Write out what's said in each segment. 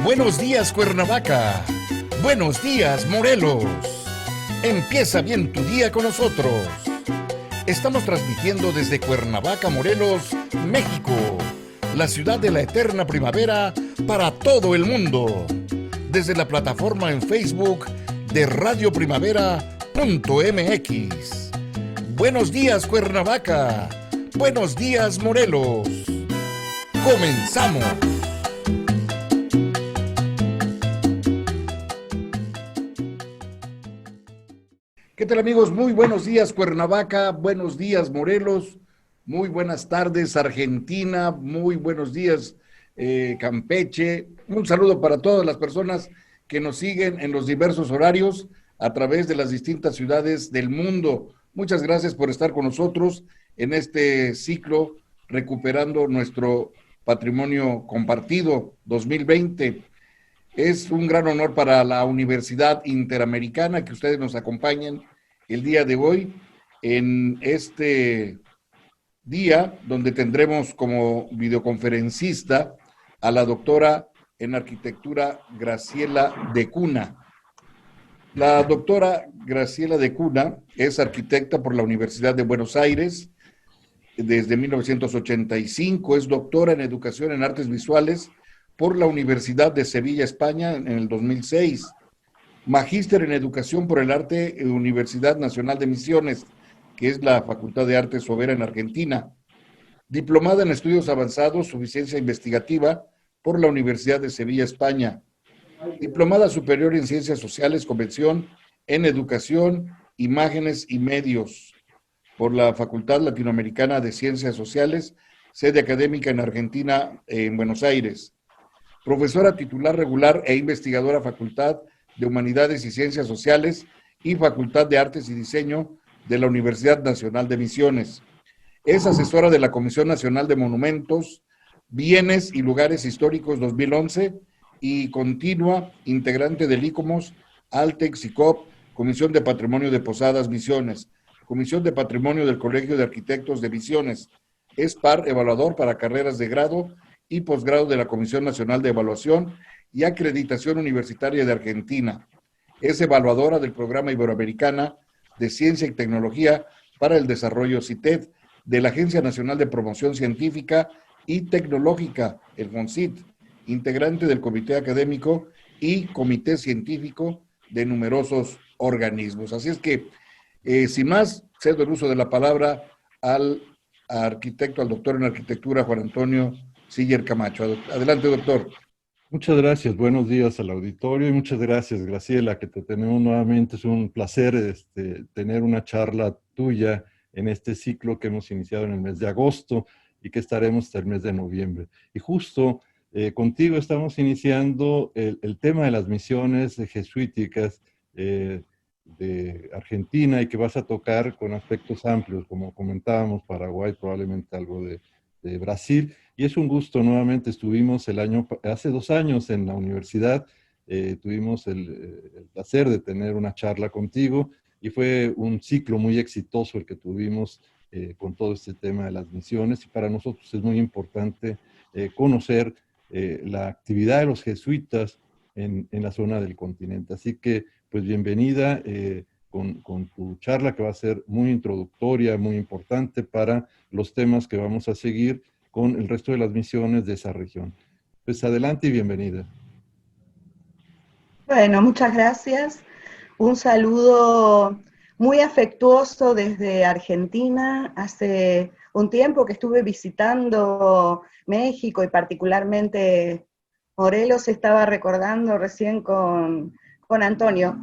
Buenos días, Cuernavaca. Buenos días, Morelos. Empieza bien tu día con nosotros. Estamos transmitiendo desde Cuernavaca, Morelos, México, la ciudad de la eterna primavera para todo el mundo. Desde la plataforma en Facebook de radioprimavera.mx. Buenos días, Cuernavaca. Buenos días, Morelos. ¡Comenzamos! ¿Qué tal, amigos? Muy buenos días, Cuernavaca, buenos días, Morelos, muy buenas tardes, Argentina, muy buenos días, Campeche. Un saludo para todas las personas que nos siguen en los diversos horarios a través de las distintas ciudades del mundo. Muchas gracias por estar con nosotros en este ciclo Recuperando nuestro Patrimonio Compartido 2020. Es un gran honor para la Universidad Interamericana que ustedes nos acompañen el día de hoy en este día donde tendremos como videoconferencista a la doctora en arquitectura Graciela de Cuna. La doctora Graciela de Cuna es arquitecta por la Universidad de Buenos Aires desde 1985, es doctora en educación en artes visuales por la Universidad de Sevilla, España, en el 2006. Magíster en Educación por el Arte en Universidad Nacional de Misiones, que es la Facultad de Arte Sobera en Argentina. Diplomada en Estudios Avanzados, Suficiencia Investigativa por la Universidad de Sevilla, España. Diplomada Superior en Ciencias Sociales, Convención en Educación, Imágenes y Medios por la Facultad Latinoamericana de Ciencias Sociales, sede académica en Argentina, en Buenos Aires. Profesora titular regular e investigadora Facultad de Humanidades y Ciencias Sociales y Facultad de Artes y Diseño de la Universidad Nacional de Misiones. Es asesora de la Comisión Nacional de Monumentos, Bienes y Lugares Históricos 2011 y continua integrante del ICOMOS, Altex, ICOP, Comisión de Patrimonio de Posadas Misiones, Comisión de Patrimonio del Colegio de Arquitectos de Misiones. Es par evaluador para carreras de grado y posgrado de la Comisión Nacional de Evaluación y Acreditación Universitaria de Argentina. Es evaluadora del Programa Iberoamericana de Ciencia y Tecnología para el Desarrollo CITED, de la Agencia Nacional de Promoción Científica y Tecnológica, el FONCIT, integrante del Comité Académico y Comité Científico de numerosos organismos. Así es que, sin más, cedo el uso de la palabra al arquitecto, al doctor en arquitectura, Juan Antonio Siller Camacho. Adelante, doctor. Muchas gracias, buenos días al auditorio y muchas gracias, Graciela, que te tenemos nuevamente. Es un placer tener una charla tuya en este ciclo que hemos iniciado en el mes de agosto y que estaremos hasta el mes de noviembre. Y justo contigo estamos iniciando el tema de las misiones jesuíticas de Argentina y que vas a tocar con aspectos amplios, como comentábamos, Paraguay, probablemente algo de Brasil. Y es un gusto, nuevamente estuvimos hace 2 años en la universidad, tuvimos el placer de tener una charla contigo y fue un ciclo muy exitoso el que tuvimos con todo este tema de las misiones, y para nosotros es muy importante conocer la actividad de los jesuitas en la zona del continente. Así que, pues bienvenida con tu charla, que va a ser muy introductoria, muy importante para los temas que vamos a seguir con el resto de las misiones de esa región. Pues adelante y bienvenida. Bueno, muchas gracias. Un saludo muy afectuoso desde Argentina. Hace un tiempo que estuve visitando México y particularmente Morelos. Estaba recordando recién con Antonio,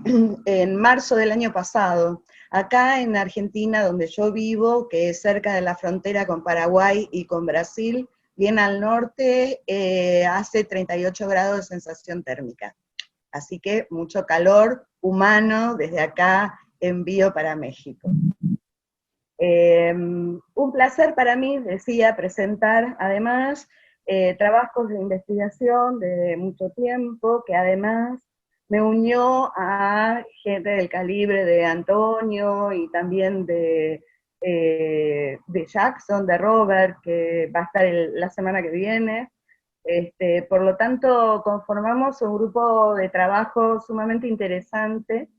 en marzo del año pasado, acá en Argentina, donde yo vivo, que es cerca de la frontera con Paraguay y con Brasil, bien al norte, hace 38 grados de sensación térmica. Así que mucho calor humano desde acá envío para México. Un placer para mí, decía, presentar además trabajos de investigación de mucho tiempo, que además me unió a gente del calibre de Antonio y también de Jackson, de Robert, que va a estar la semana que viene, Por lo tanto, conformamos un grupo de trabajo sumamente interesante,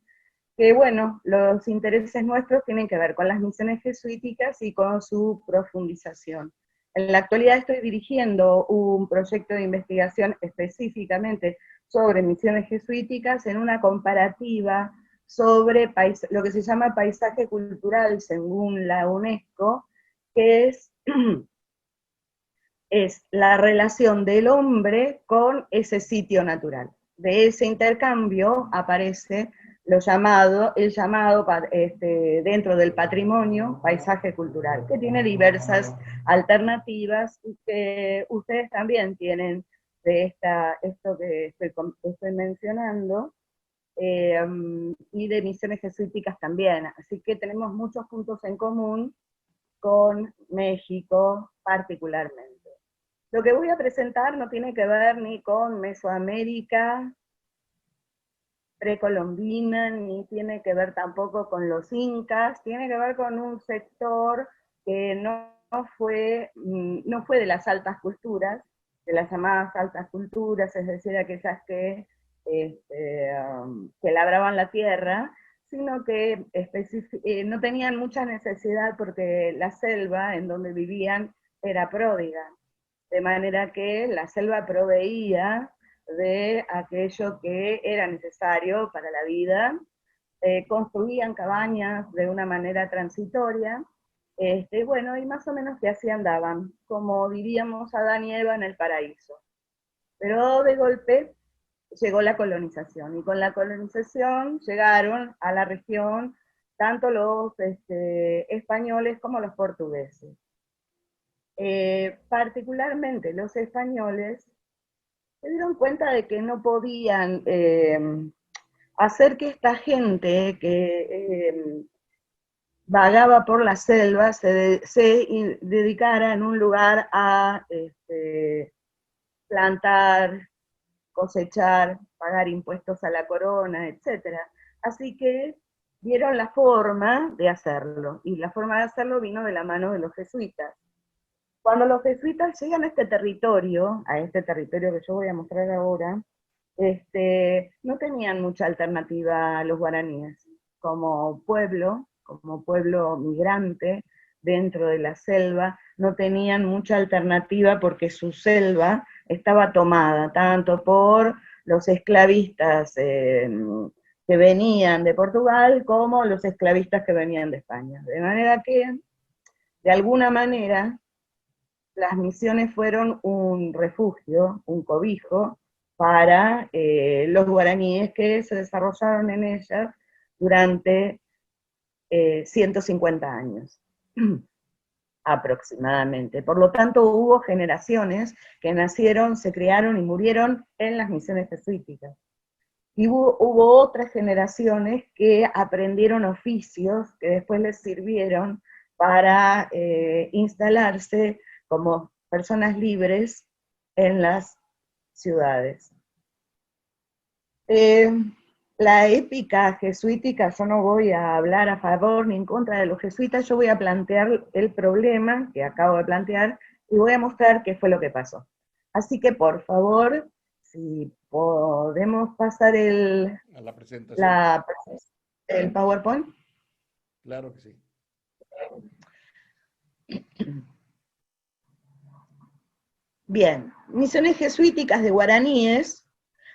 que bueno, los intereses nuestros tienen que ver con las misiones jesuíticas y con su profundización. En la actualidad estoy dirigiendo un proyecto de investigación específicamente sobre misiones jesuíticas en una comparativa sobre lo que se llama paisaje cultural según la UNESCO, que es la relación del hombre con ese sitio natural. De ese intercambio aparece el llamado dentro del patrimonio paisaje cultural, que tiene diversas alternativas y que ustedes también tienen de esto que estoy mencionando, y de misiones jesuíticas también. Así que tenemos muchos puntos en común con México particularmente. Lo que voy a presentar no tiene que ver ni con Mesoamérica precolombina, ni tiene que ver tampoco con los incas, tiene que ver con un sector que no fue de las altas culturas, de las llamadas altas culturas, es decir, aquellas que labraban la tierra, sino que no tenían mucha necesidad porque la selva en donde vivían era pródiga, de manera que la selva proveía de aquello que era necesario para la vida, construían cabañas de una manera transitoria, bueno, y más o menos que así andaban, como diríamos Adán y Eva en el paraíso. Pero de golpe llegó la colonización, y con la colonización llegaron a la región tanto los españoles como los portugueses. Particularmente los españoles se dieron cuenta de que no podían hacer que esta gente que vagaba por la selva se dedicara en un lugar a plantar, cosechar, pagar impuestos a la corona, etc. Así que vieron la forma de hacerlo, y la forma de hacerlo vino de la mano de los jesuitas. Cuando los jesuitas llegan a este territorio que yo voy a mostrar ahora, no tenían mucha alternativa a los guaraníes. Como pueblo migrante dentro de la selva, no tenían mucha alternativa porque su selva estaba tomada tanto por los esclavistas que venían de Portugal como los esclavistas que venían de España. De manera que, de alguna manera, las misiones fueron un refugio, un cobijo, para los guaraníes que se desarrollaron en ellas durante 150 años aproximadamente. Por lo tanto, hubo generaciones que nacieron, se criaron y murieron en las misiones jesuíticas. Y hubo otras generaciones que aprendieron oficios que después les sirvieron para instalarse como personas libres en las ciudades. La épica jesuítica, yo no voy a hablar a favor ni en contra de los jesuitas, yo voy a plantear el problema que acabo de plantear y voy a mostrar qué fue lo que pasó. Así que, por favor, si podemos pasar la presentación. El PowerPoint. Claro que sí. Bien, misiones jesuíticas de guaraníes,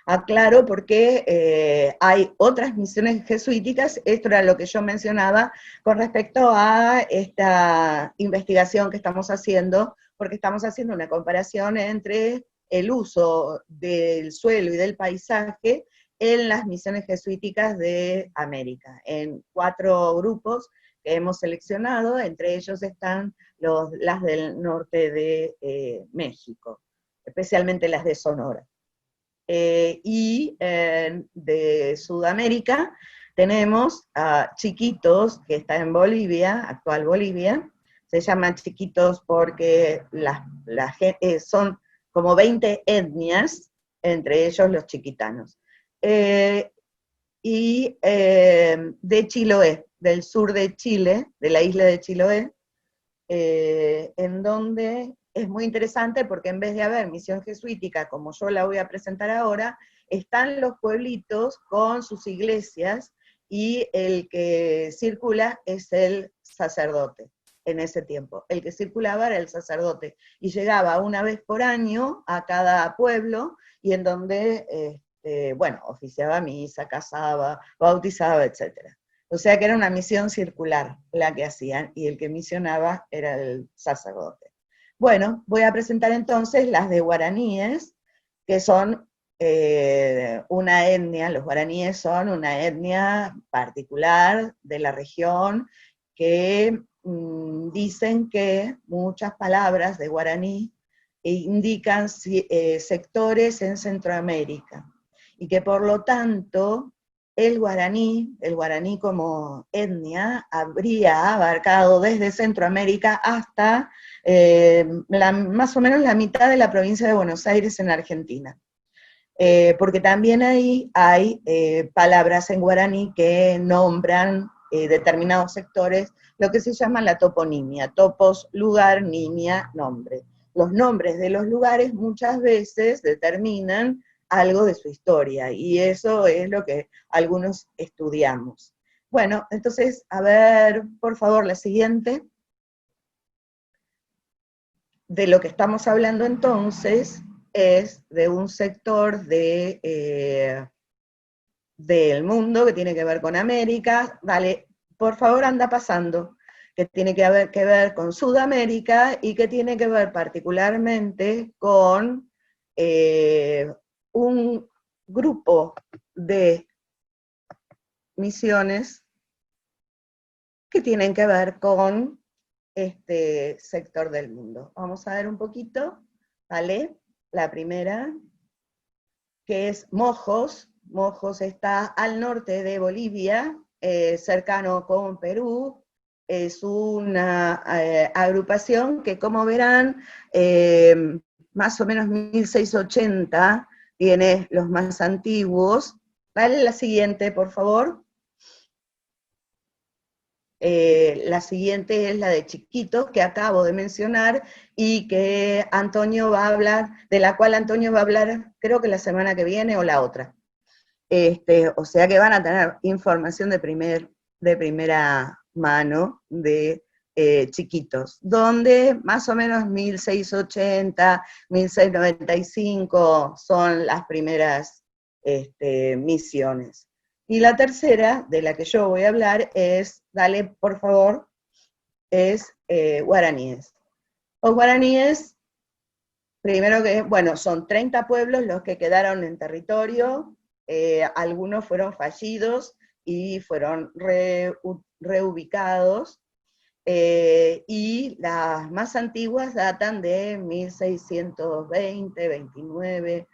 aclaro porque hay otras misiones jesuíticas, esto era lo que yo mencionaba con respecto a esta investigación que estamos haciendo, porque estamos haciendo una comparación entre el uso del suelo y del paisaje en las misiones jesuíticas de América, en 4 grupos que hemos seleccionado, entre ellos están las del norte de México, especialmente las de Sonora. Y de Sudamérica tenemos a Chiquitos, que está en Bolivia, actual Bolivia. Se llaman Chiquitos porque son como 20 etnias, entre ellos los chiquitanos. Y de Chiloé, del sur de Chile, de la isla de Chiloé, en donde es muy interesante porque en vez de haber misión jesuítica, como yo la voy a presentar ahora, están los pueblitos con sus iglesias, y el que circula es el sacerdote en ese tiempo. El que circulaba era el sacerdote, y llegaba una vez por año a cada pueblo, y en donde, bueno, oficiaba misa, casaba, bautizaba, etc. O sea que era una misión circular la que hacían, y el que misionaba era el sacerdote. Bueno, voy a presentar entonces las de guaraníes, que son una etnia. Los guaraníes son una etnia particular de la región, que dicen que muchas palabras de guaraní indican sectores en Centroamérica, y que por lo tanto el guaraní como etnia, habría abarcado desde Centroamérica hasta más o menos la mitad de la provincia de Buenos Aires en Argentina. Porque también ahí hay palabras en guaraní que nombran determinados sectores, lo que se llama la toponimia: topos, lugar; nimia, nombre. Los nombres de los lugares muchas veces determinan algo de su historia, y eso es lo que algunos estudiamos. Bueno, entonces, a ver, por favor, la siguiente. De lo que estamos hablando entonces es de un sector del mundo que tiene que ver con América. Dale, por favor, anda pasando. Que tiene que ver con Sudamérica, y que tiene que ver particularmente con un grupo de misiones que tienen que ver con este sector del mundo. Vamos a ver un poquito, ¿vale? La primera, que es Mojos. Mojos está al norte de Bolivia, cercano con Perú. Es una agrupación que, como verán, más o menos 1680, tiene los más antiguos. Dale la siguiente, por favor. La siguiente es la de Chiquitos, que acabo de mencionar, y que Antonio va a hablar, de la cual Antonio va a hablar, creo que la semana que viene o la otra. O sea que van a tener información de primera mano de Chiquitos, donde más o menos 1680, 1695 son las primeras misiones. Y la tercera, de la que yo voy a hablar, es, dale por favor, es guaraníes. Los guaraníes, primero que, bueno, son 30 pueblos los que quedaron en territorio. Algunos fueron fallidos y fueron reubicados, y las más antiguas datan de 1620, 29,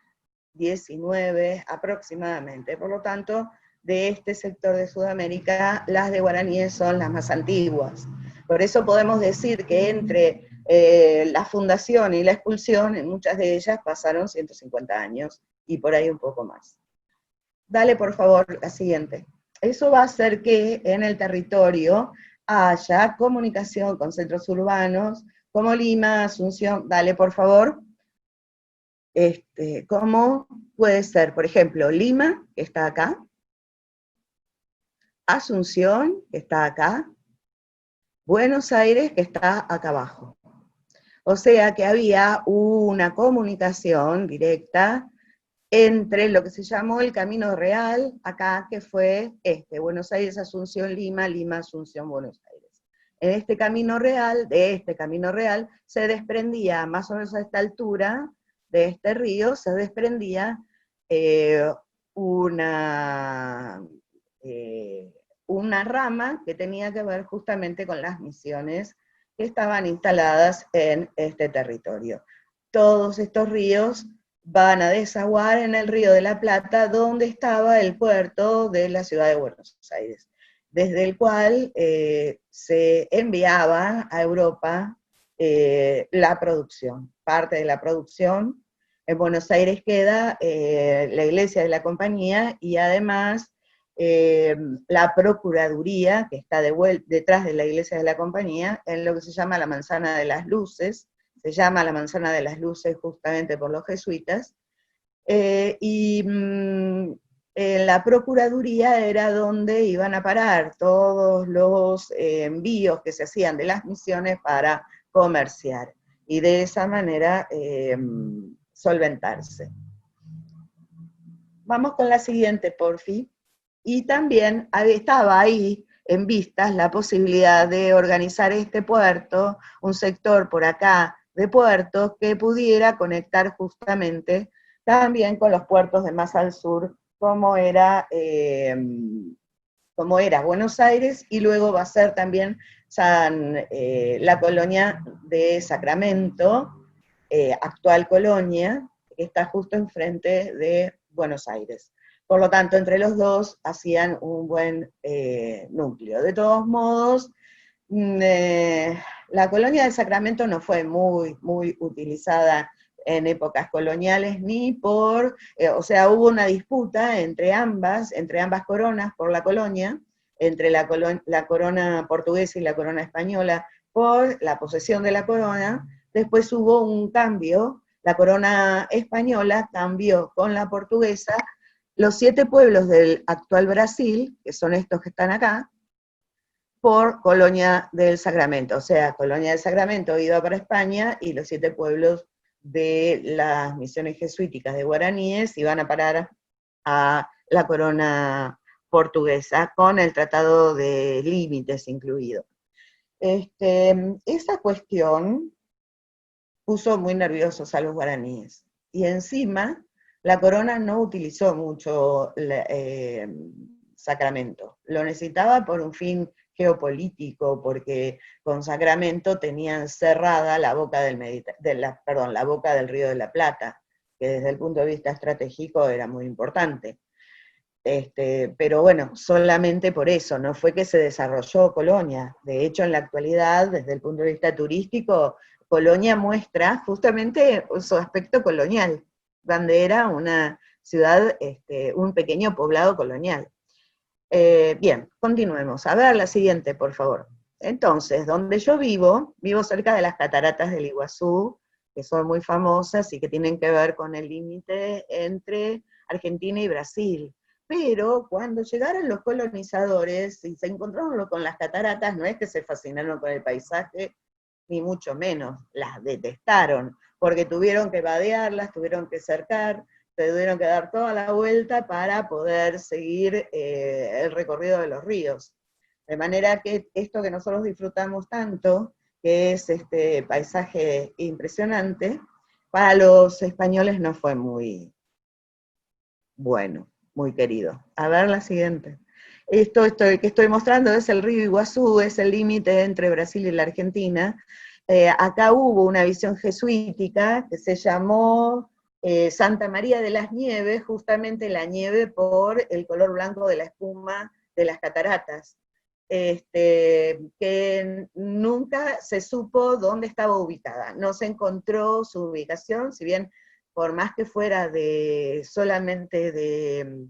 19 aproximadamente. Por lo tanto, de este sector de Sudamérica, las de guaraníes son las más antiguas. Por eso podemos decir que entre la fundación y la expulsión, en muchas de ellas pasaron 150 años, y por ahí un poco más. Dale, por favor, la siguiente. Eso va a hacer que en el territorio haya comunicación con centros urbanos, como Lima, Asunción. Dale, por favor. ¿Cómo puede ser? Por ejemplo, Lima, que está acá, Asunción, que está acá, Buenos Aires, que está acá abajo. O sea que había una comunicación directa entre lo que se llamó el Camino Real, acá, que fue Buenos Aires, Asunción, Lima, Lima, Asunción, Buenos Aires. En este Camino Real, se desprendía, más o menos a esta altura de este río, se desprendía una rama que tenía que ver justamente con las misiones que estaban instaladas en este territorio. Todos estos ríos van a desaguar en el Río de la Plata, donde estaba el puerto de la ciudad de Buenos Aires, desde el cual se enviaba a Europa la producción. Parte de la producción en Buenos Aires queda la iglesia de la compañía, y además la procuraduría, que está detrás de la iglesia de la compañía, en lo que se llama la Manzana de las Luces, se llama la Manzana de las Luces justamente por los jesuitas, la Procuraduría era donde iban a parar todos los envíos que se hacían de las misiones para comerciar, y de esa manera solventarse. Vamos con la siguiente, porfi. Y también estaba ahí en vistas la posibilidad de organizar este puerto, un sector por acá de puertos que pudiera conectar justamente también con los puertos de más al sur, como era Buenos Aires, y luego va a ser también la colonia de Sacramento, actual colonia, que está justo enfrente de Buenos Aires. Por lo tanto, entre los dos hacían un buen núcleo. De todos modos, la colonia de Sacramento no fue muy utilizada en épocas coloniales, ni por, o sea, hubo una disputa entre ambas coronas por la colonia, entre la corona portuguesa y la corona española por la posesión de la corona. Después hubo un cambio, la corona española cambió con la portuguesa los 7 pueblos del actual Brasil, que son estos que están acá, por Colonia del Sacramento. O sea, Colonia del Sacramento iba para España, y los 7 pueblos de las misiones jesuíticas de guaraníes iban a parar a la corona portuguesa, con el Tratado de Límites incluido. Esa cuestión puso muy nerviosos a los guaraníes, y encima la corona no utilizó mucho Sacramento, lo necesitaba por un fin geopolítico, porque con Sacramento tenían cerrada la boca la boca del Río de la Plata, que desde el punto de vista estratégico era muy importante. Pero bueno, solamente por eso, no fue que se desarrolló Colonia. De hecho, en la actualidad, desde el punto de vista turístico, Colonia muestra justamente su aspecto colonial, donde era una ciudad, un pequeño poblado colonial. Bien, continuemos. A ver la siguiente, por favor. Entonces, donde yo vivo cerca de las cataratas del Iguazú, que son muy famosas y que tienen que ver con el límite entre Argentina y Brasil. Pero cuando llegaron los colonizadores y se encontraron con las cataratas, no es que se fascinaron con el paisaje, ni mucho menos, las detestaron, porque tuvieron que vadearlas, tuvieron que cercar, tuvieron que dar toda la vuelta para poder seguir el recorrido de los ríos. De manera que esto que nosotros disfrutamos tanto, que es este paisaje impresionante, para los españoles no fue muy bueno, muy querido. A ver la siguiente. Esto que estoy mostrando es el río Iguazú, es el límite entre Brasil y la Argentina. Acá hubo una visión jesuítica que se llamó Santa María de las Nieves, justamente la nieve por el color blanco de la espuma de las cataratas, que nunca se supo dónde estaba ubicada, no se encontró su ubicación, si bien por más que fuera solamente de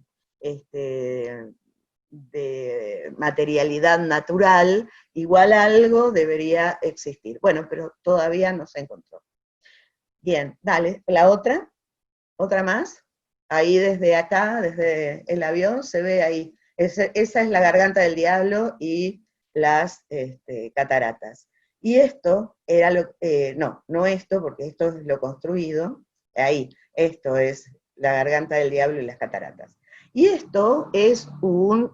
materialidad natural, igual algo debería existir. Bueno, pero todavía no se encontró. Bien, dale, la otra más. Ahí desde acá, desde el avión, se ve ahí. Esa es la Garganta del Diablo y las cataratas. Y esto era no esto, porque esto es lo construido. Ahí, esto es la Garganta del Diablo y las cataratas. Y esto es un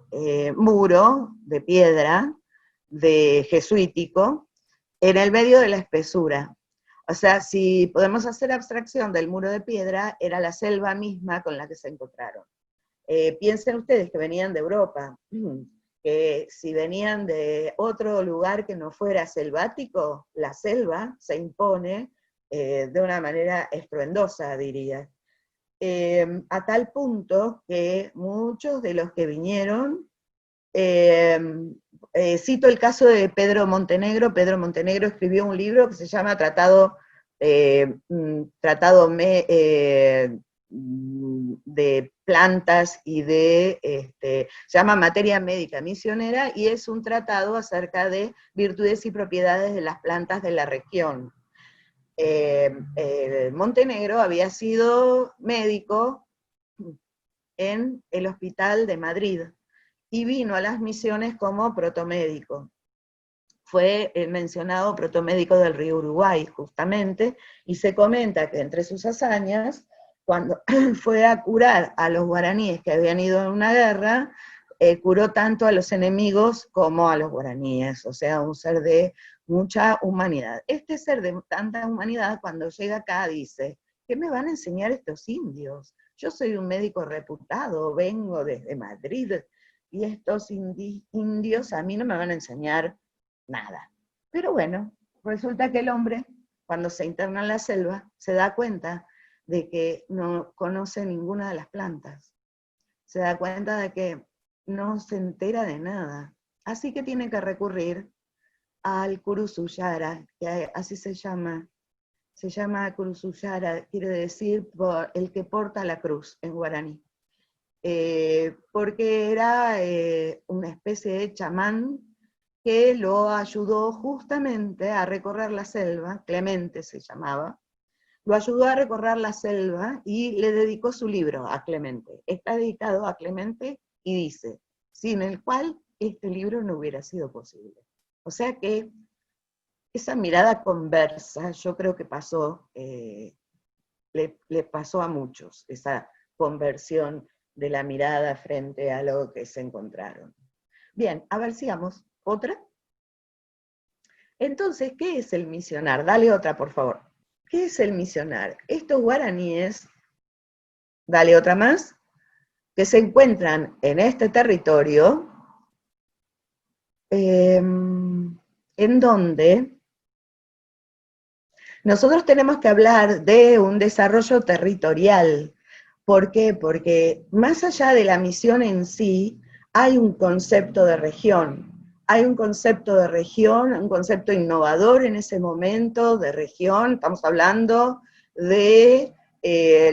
muro de piedra jesuítico en el medio de la espesura. O sea, si podemos hacer abstracción del muro de piedra, era la selva misma con la que se encontraron. Piensen ustedes que venían de Europa, que si venían de otro lugar que no fuera selvático, la selva se impone de una manera estruendosa, diría. A tal punto que muchos de los que vinieron, cito el caso de Pedro Montenegro escribió un libro que se llama Tratado de plantas y se llama Materia Médica Misionera, y es un tratado acerca de virtudes y propiedades de las plantas de la región. Montenegro había sido médico en el hospital de Madrid y vino a las misiones como protomédico. Fue mencionado protomédico del río Uruguay, justamente, y se comenta que entre sus hazañas, cuando fue a curar a los guaraníes que habían ido en una guerra, curó tanto a los enemigos como a los guaraníes, o sea, un ser de mucha humanidad. Este ser de tanta humanidad, cuando llega acá, dice, ¿qué me van a enseñar estos indios? Yo soy un médico reputado, vengo desde Madrid, y estos indios a mí no me van a enseñar nada. Pero bueno, resulta que el hombre, cuando se interna en la selva, se da cuenta de que no conoce ninguna de las plantas. Se da cuenta de que no se entera de nada. Así que tiene que recurrir al Kurusuyara, que así se llama Kurusuyara, quiere decir el que porta la cruz en guaraní. Porque era una especie de chamán que lo ayudó justamente a recorrer la selva, Clemente se llamaba, lo ayudó a recorrer la selva y le dedicó su libro a Clemente. Está dedicado a Clemente y dice, sin el cual este libro no hubiera sido posible. O sea que esa mirada conversa, yo creo que pasó, le pasó a muchos, esa conversión de la mirada frente a lo que se encontraron. Bien, a ver, sigamos. ¿Otra? Entonces, ¿qué es el misionar? Dale otra, por favor. ¿Qué es el misionar? Estos guaraníes, dale otra más, que se encuentran en este territorio, en donde nosotros tenemos que hablar de un desarrollo territorial. ¿Por qué? Porque más allá de la misión en sí, hay un concepto de región. Hay un concepto de región, un concepto innovador en ese momento de región. Estamos hablando de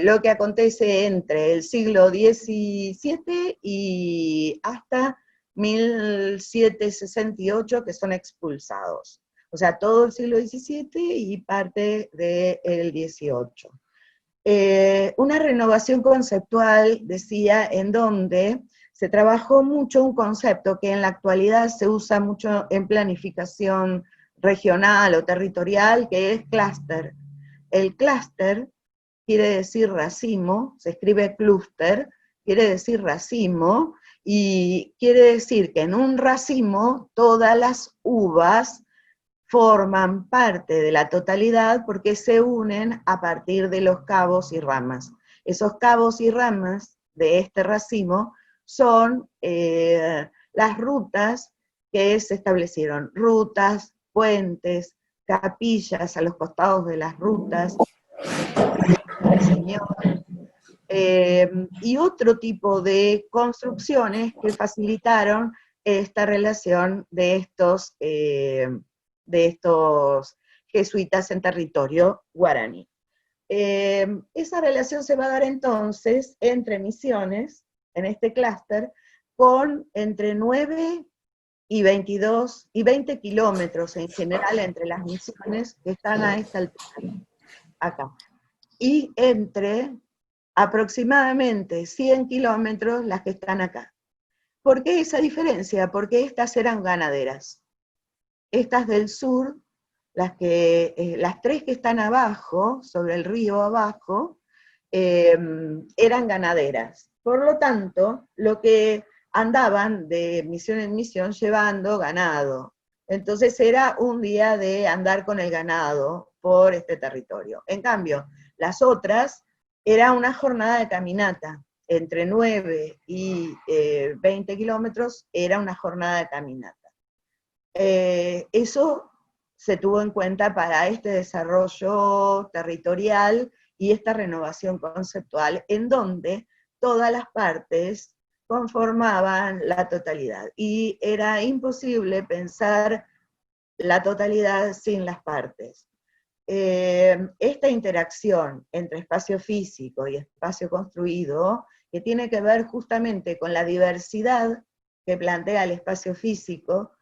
lo que acontece entre el siglo XVII y hasta 1768, que son expulsados. O sea, todo el siglo XVII y parte del XVIII. Una renovación conceptual, decía, en donde se trabajó mucho un concepto que en la actualidad se usa mucho en planificación regional o territorial, que es clúster. El clúster quiere decir racimo, se escribe clúster, quiere decir racimo, y quiere decir que en un racimo todas las uvas forman parte de la totalidad porque se unen a partir de los cabos y ramas. Esos cabos y ramas de este racimo son las rutas que se establecieron, rutas, puentes, capillas a los costados de las rutas, el Señor, y otro tipo de construcciones que facilitaron esta relación de estos jesuitas en territorio guaraní. Esa relación se va a dar entonces entre misiones, en este clúster, con entre 9 y 22 y 20 kilómetros en general entre las misiones que están a esta altura, acá. Y entre aproximadamente 100 kilómetros las que están acá. ¿Por qué esa diferencia? Porque estas eran ganaderas. Estas del sur, las tres que están abajo, sobre el río abajo, eran ganaderas. Por lo tanto, lo que andaban de misión en misión llevando ganado. Entonces era un día de andar con el ganado por este territorio. En cambio, las otras era una jornada de caminata. Entre 9 y 20 kilómetros era una jornada de caminata. Eso se tuvo en cuenta para este desarrollo territorial y esta renovación conceptual, en donde todas las partes conformaban la totalidad. Y era imposible pensar la totalidad sin las partes. Esta interacción entre espacio físico y espacio construido, que tiene que ver justamente con la diversidad que plantea el espacio físico,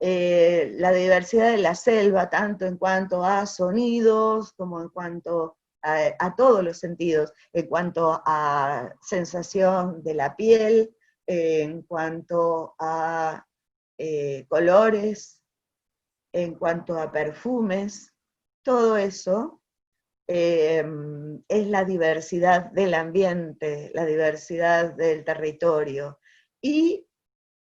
la diversidad de la selva, tanto en cuanto a sonidos, como en cuanto a todos los sentidos, en cuanto a sensación de la piel, en cuanto a colores, en cuanto a perfumes, todo eso es la diversidad del ambiente, la diversidad del territorio, y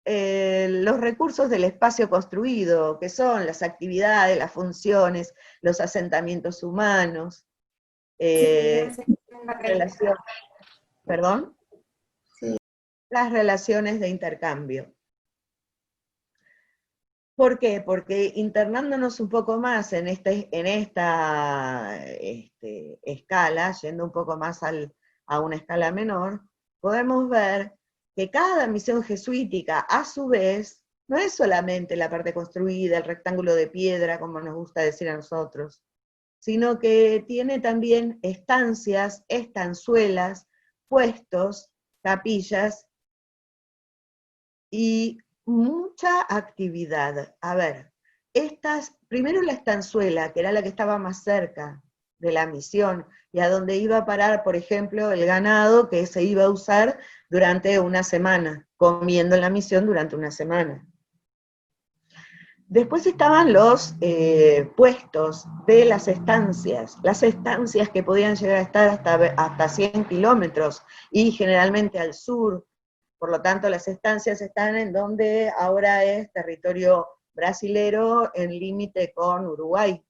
los recursos del espacio construido, que son las actividades, las funciones, los asentamientos humanos, relación, perdón, las relaciones de intercambio. ¿Por qué? Porque internándonos un poco más en esta escala, yendo un poco más a una escala menor, podemos ver que cada misión jesuítica, a su vez, no es solamente la parte construida, el rectángulo de piedra, como nos gusta decir a nosotros, sino que tiene también estancias, estanzuelas, puestos, capillas y mucha actividad. A ver, primero la estanzuela, que era la que estaba más cerca de la misión, y a donde iba a parar, por ejemplo, el ganado que se iba a usar durante una semana, comiendo en la misión durante una semana. Después estaban los puestos de las estancias que podían llegar a estar hasta 100 kilómetros, y generalmente al sur. Por lo tanto, las estancias están en donde ahora es territorio brasilero, en límite con Uruguay.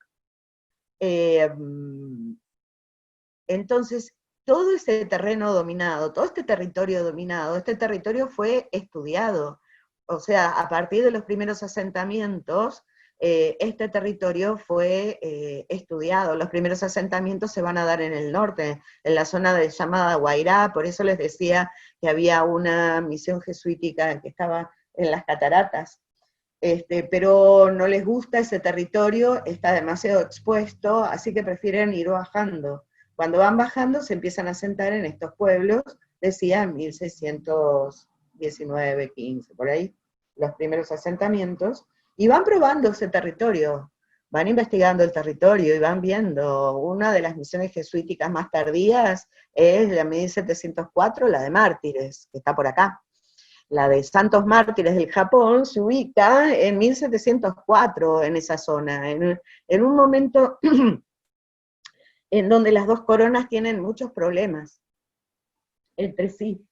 Entonces, todo ese terreno dominado, todo este territorio fue estudiado. O sea, a partir de los primeros asentamientos, este territorio fue estudiado. Los primeros asentamientos se van a dar en el norte, en la zona llamada Guairá. Por eso les decía que había una misión jesuítica que estaba en las cataratas. Pero no les gusta ese territorio, está demasiado expuesto, así que prefieren ir bajando. Cuando van bajando se empiezan a asentar en estos pueblos, decía en 1619, 15, por ahí, los primeros asentamientos, y van probando ese territorio, van investigando el territorio y van viendo. Una de las misiones jesuíticas más tardías es la 1704, la de Mártires, que está por acá. La de Santos Mártires del Japón se ubica en 1704 en esa zona, en un momento en donde las dos coronas tienen muchos problemas entre sí,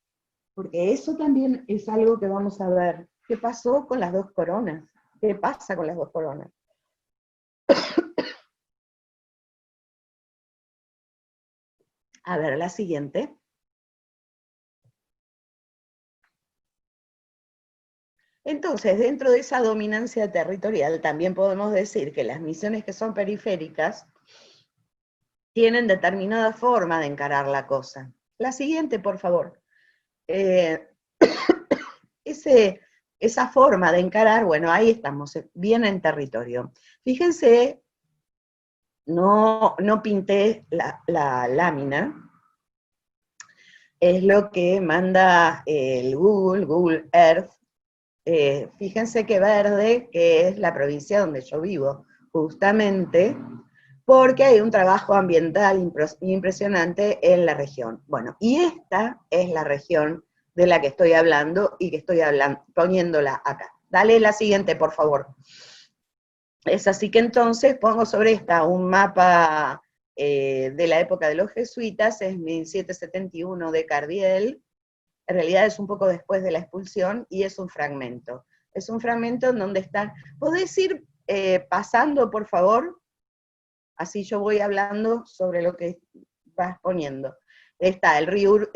porque eso también es algo que vamos a ver. ¿Qué pasó con las dos coronas? ¿Qué pasa con las dos coronas? A ver, la siguiente. Entonces, dentro de esa dominancia territorial, también podemos decir que las misiones que son periféricas tienen determinada forma de encarar la cosa. La siguiente, por favor. Esa forma de encarar, bueno, ahí estamos, bien en territorio. Fíjense, no pinté la lámina, es lo que manda el Google Earth. Fíjense que verde, que es la provincia donde yo vivo, justamente porque hay un trabajo ambiental impresionante en la región. Bueno, y esta es la región de la que estoy hablando y que estoy poniéndola acá. Dale la siguiente, por favor. Es así que entonces pongo sobre esta un mapa de la época de los jesuitas, es 1771 de Cardiel. En realidad es un poco después de la expulsión, y es un fragmento. Es un fragmento en donde están... ¿Podés ir pasando, por favor? Así yo voy hablando sobre lo que vas poniendo. Está el río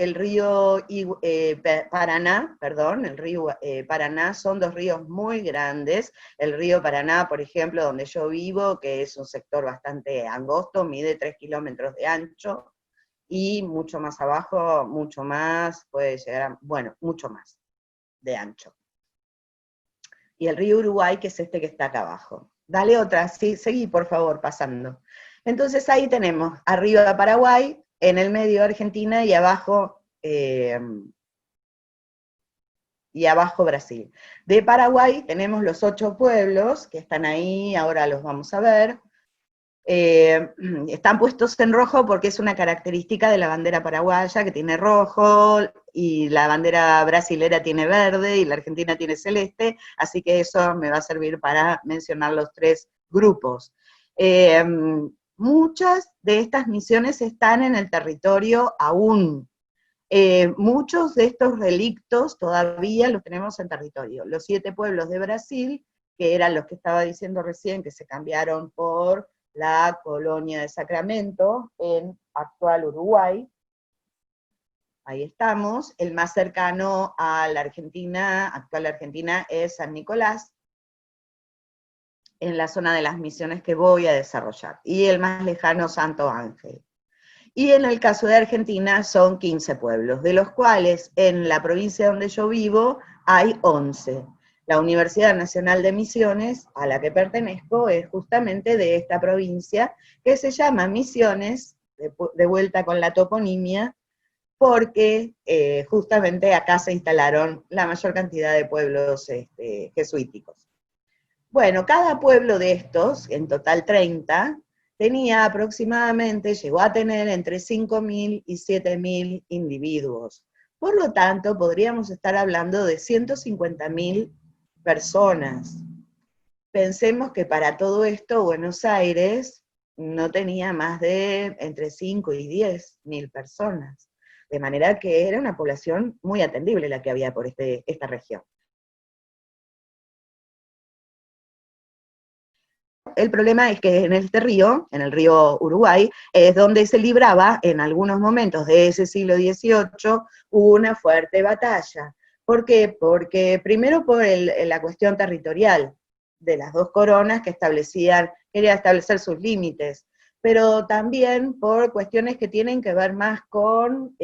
Paraná, perdón, el río Paraná, son dos ríos muy grandes. El río Paraná, por ejemplo, donde yo vivo, que es un sector bastante angosto, mide 3 kilómetros de ancho, y mucho más abajo, mucho más, puede llegar a, bueno, mucho más de ancho. Y el río Uruguay, que es este que está acá abajo. Dale otra, sí, seguí por favor pasando. Entonces ahí tenemos arriba Paraguay, en el medio Argentina, y abajo y abajo Brasil. De Paraguay tenemos los 8 pueblos que están ahí, ahora los vamos a ver. Están puestos en rojo porque es una característica de la bandera paraguaya, que tiene rojo, y la bandera brasilera tiene verde, y la argentina tiene celeste, así que eso me va a servir para mencionar los 3 grupos. Muchas de estas misiones están en el territorio aún. Muchos de estos relictos todavía los tenemos en territorio. Los 7 pueblos de Brasil, que eran los que estaba diciendo recién, que se cambiaron por la colonia de Sacramento, en actual Uruguay. Ahí estamos. El más cercano a la Argentina, actual Argentina, es San Nicolás, en la zona de las misiones que voy a desarrollar. Y el más lejano, Santo Ángel. Y en el caso de Argentina son 15 pueblos, de los cuales en la provincia donde yo vivo hay 11. La Universidad Nacional de Misiones, a la que pertenezco, es justamente de esta provincia, que se llama Misiones, de vuelta con la toponimia, porque justamente acá se instalaron la mayor cantidad de pueblos jesuíticos. Bueno, cada pueblo de estos, en total 30, tenía aproximadamente, llegó a tener entre 5.000 y 7.000 individuos. Por lo tanto, podríamos estar hablando de 150.000 personas. Pensemos que para todo esto Buenos Aires no tenía más de entre 5 y 10.000 personas, de manera que era una población muy atendible la que había por esta región. El problema es que en este río, en el río Uruguay, es donde se libraba en algunos momentos de ese siglo XVIII una fuerte batalla. ¿Por qué? Porque primero por la cuestión territorial de las 2 coronas que querían establecer sus límites, pero también por cuestiones que tienen que ver más con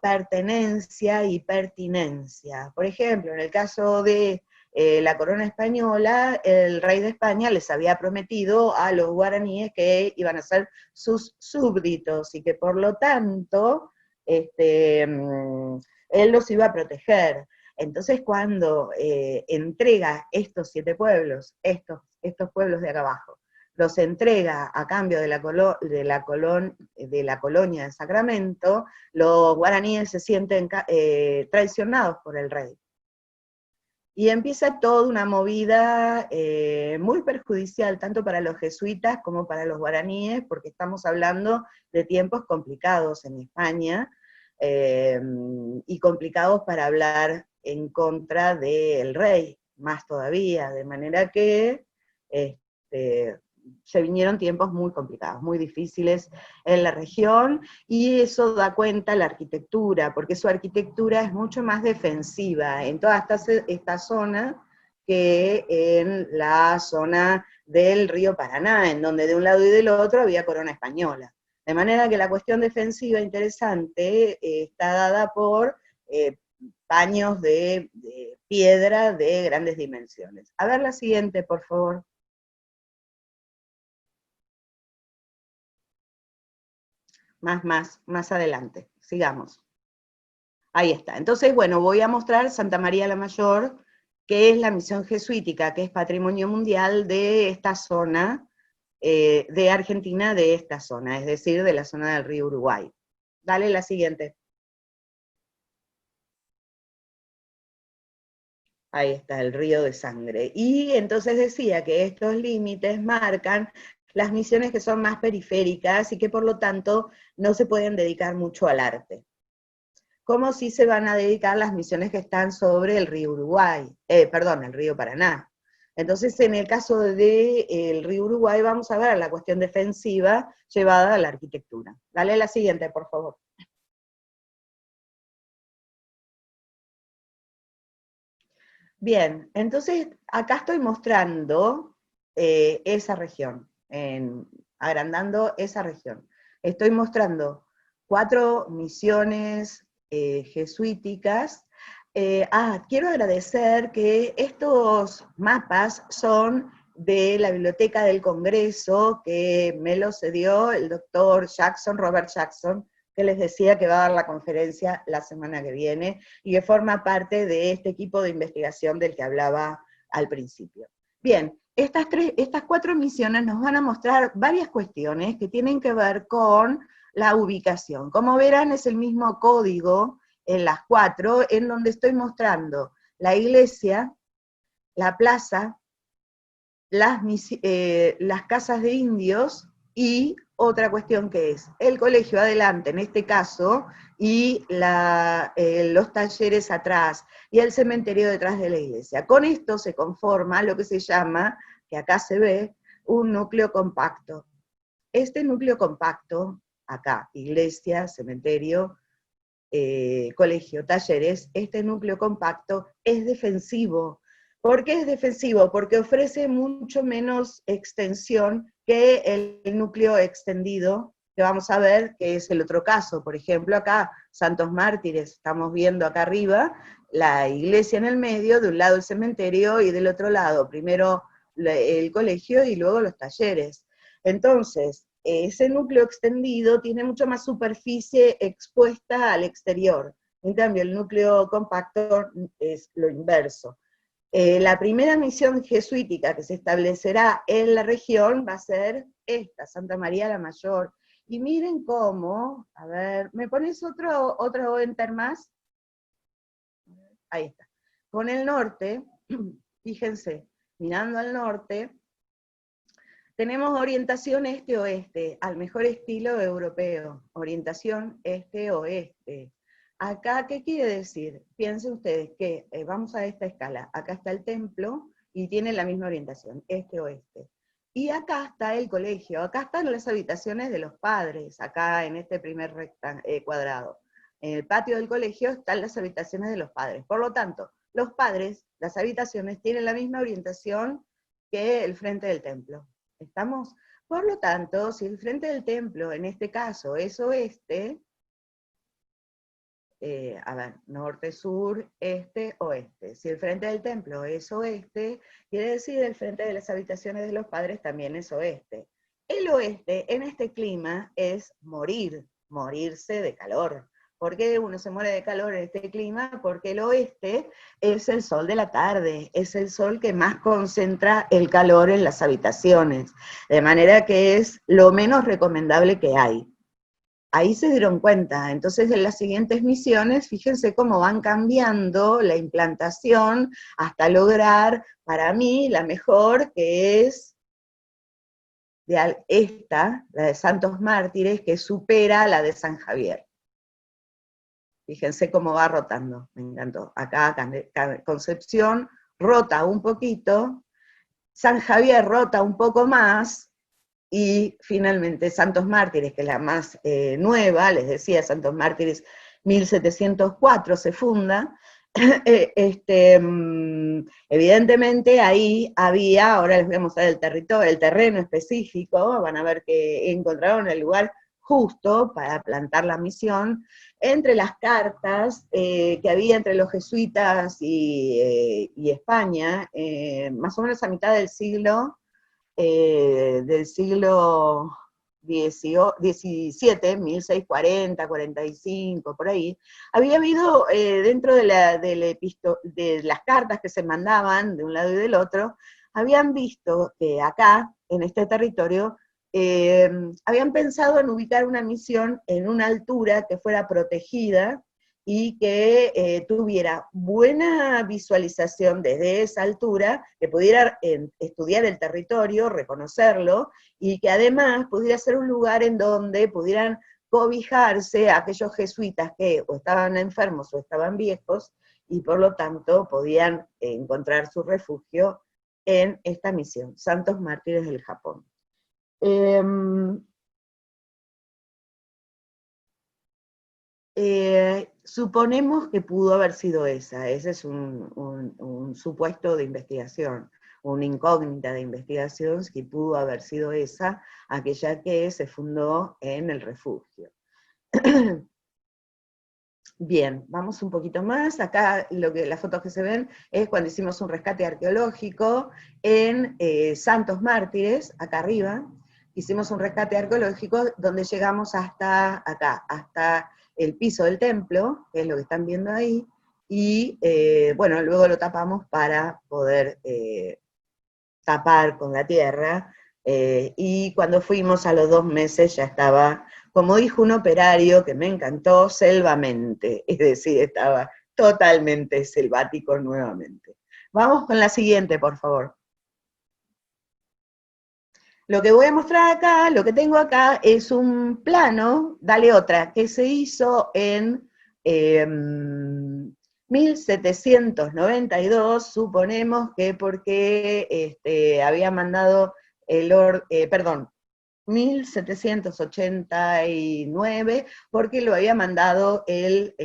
pertenencia y pertinencia. Por ejemplo, en el caso de la corona española, el rey de España les había prometido a los guaraníes que iban a ser sus súbditos, y que por lo tanto él los iba a proteger. Entonces cuando entrega estos 7 pueblos, estos pueblos de acá abajo, los entrega a cambio de la colonia de Sacramento, los guaraníes se sienten traicionados por el rey. Y empieza toda una movida muy perjudicial, tanto para los jesuitas como para los guaraníes, porque estamos hablando de tiempos complicados en España, y complicados para hablar en contra del rey, más todavía, de manera que se vinieron tiempos muy complicados, muy difíciles en la región, y eso da cuenta la arquitectura, porque su arquitectura es mucho más defensiva en toda esta zona que en la zona del río Paraná, en donde de un lado y del otro había corona española. De manera que la cuestión defensiva interesante está dada por paños de piedra de grandes dimensiones. A ver la siguiente, por favor. Más adelante, sigamos. Ahí está. Entonces, bueno, voy a mostrar Santa María la Mayor, que es la misión jesuítica, que es patrimonio mundial de esta zona, de Argentina, de esta zona, es decir, de la zona del río Uruguay. Dale la siguiente. Ahí está, el río de sangre. Y entonces decía que estos límites marcan las misiones que son más periféricas y que por lo tanto no se pueden dedicar mucho al arte. Como si se van a dedicar las misiones que están sobre el río Uruguay, el río Paraná. Entonces, en el caso del río Uruguay, vamos a ver la cuestión defensiva llevada a la arquitectura. Dale la siguiente, por favor. Bien, entonces acá estoy mostrando esa región, agrandando esa región. Estoy mostrando 4 misiones jesuíticas. Quiero agradecer que estos mapas son de la Biblioteca del Congreso, que me los cedió el doctor Jackson, Robert Jackson, que les decía que va a dar la conferencia la semana que viene, y que forma parte de este equipo de investigación del que hablaba al principio. Bien, estas 4 misiones nos van a mostrar varias cuestiones que tienen que ver con la ubicación. Como verán, es el mismo código en las 4, en donde estoy mostrando la iglesia, la plaza, las casas de indios, y otra cuestión que es el colegio adelante, en este caso, y los talleres atrás, y el cementerio detrás de la iglesia. Con esto se conforma lo que se llama, que acá se ve, un núcleo compacto. Este núcleo compacto, acá, iglesia, cementerio, colegio, talleres, este núcleo compacto es defensivo. ¿Por qué es defensivo? Porque ofrece mucho menos extensión que el núcleo extendido, que vamos a ver que es el otro caso. Por ejemplo, acá, Santos Mártires, estamos viendo acá arriba, la iglesia en el medio, de un lado el cementerio y del otro lado, primero el colegio y luego los talleres. Entonces, ese núcleo extendido tiene mucho más superficie expuesta al exterior. En cambio, el núcleo compacto es lo inverso. La primera misión jesuítica que se establecerá en la región va a ser esta, Santa María la Mayor. Y miren cómo, a ver, ¿me pones otro enter más? Ahí está. Con el norte, fíjense, mirando al norte, tenemos orientación este-oeste, al mejor estilo europeo, orientación este-oeste. Acá, ¿qué quiere decir? Piensen ustedes que, vamos a esta escala, acá está el templo, y tiene la misma orientación, este-oeste. Y acá está el colegio, acá están las habitaciones de los padres, acá en este primer cuadrado. En el patio del colegio están las habitaciones de los padres. Por lo tanto, los padres, las habitaciones, tienen la misma orientación que el frente del templo. ¿Estamos? Por lo tanto, si el frente del templo, en este caso, es oeste, a ver, norte, sur, este, oeste. Si el frente del templo es oeste, quiere decir el frente de las habitaciones de los padres también es oeste. El oeste, en este clima, es morirse de calor. ¿Por qué uno se muere de calor en este clima? Porque el oeste es el sol de la tarde, es el sol que más concentra el calor en las habitaciones, de manera que es lo menos recomendable que hay. Ahí se dieron cuenta. Entonces, en las siguientes misiones, fíjense cómo van cambiando la implantación hasta lograr, para mí, la mejor, que es esta, la de Santos Mártires, que supera la de San Javier. Fíjense cómo va rotando, me encantó. Acá Concepción rota un poquito, San Javier rota un poco más, y finalmente Santos Mártires, que es la más nueva, les decía, Santos Mártires 1704 se funda. Evidentemente ahí había, ahora les voy a mostrar el territorio, el terreno específico, van a ver que encontraron el lugar justo para plantar la misión. Entre las cartas que había entre los jesuitas y España, más o menos a mitad del siglo XVII, 1640, 45, por ahí, había habido dentro de las cartas que se mandaban de un lado y del otro, habían visto que acá, en este territorio, habían pensado en ubicar una misión en una altura que fuera protegida y que tuviera buena visualización desde esa altura, que pudiera estudiar el territorio, reconocerlo, y que además pudiera ser un lugar en donde pudieran cobijarse a aquellos jesuitas que o estaban enfermos o estaban viejos, y por lo tanto podían encontrar su refugio en esta misión, Santos Mártires del Japón. Suponemos que pudo haber sido esa, ese es un supuesto de investigación, una incógnita de investigación, que pudo haber sido esa, aquella que se fundó en el refugio. Bien, vamos un poquito más. Acá las fotos que se ven es cuando hicimos un rescate arqueológico en Santos Mártires, acá arriba, hicimos un rescate arqueológico donde llegamos hasta acá, hasta el piso del templo, que es lo que están viendo ahí, y bueno, luego lo tapamos para poder tapar con la tierra, y cuando fuimos a los 2 meses ya estaba, como dijo un operario que me encantó, selvamente, es decir, estaba totalmente selvático nuevamente. Vamos con la siguiente, por favor. Lo que voy a mostrar acá, lo que tengo acá, es un plano, dale otra, que se hizo en 1792, suponemos que porque había mandado perdón, 1789, porque lo había mandado el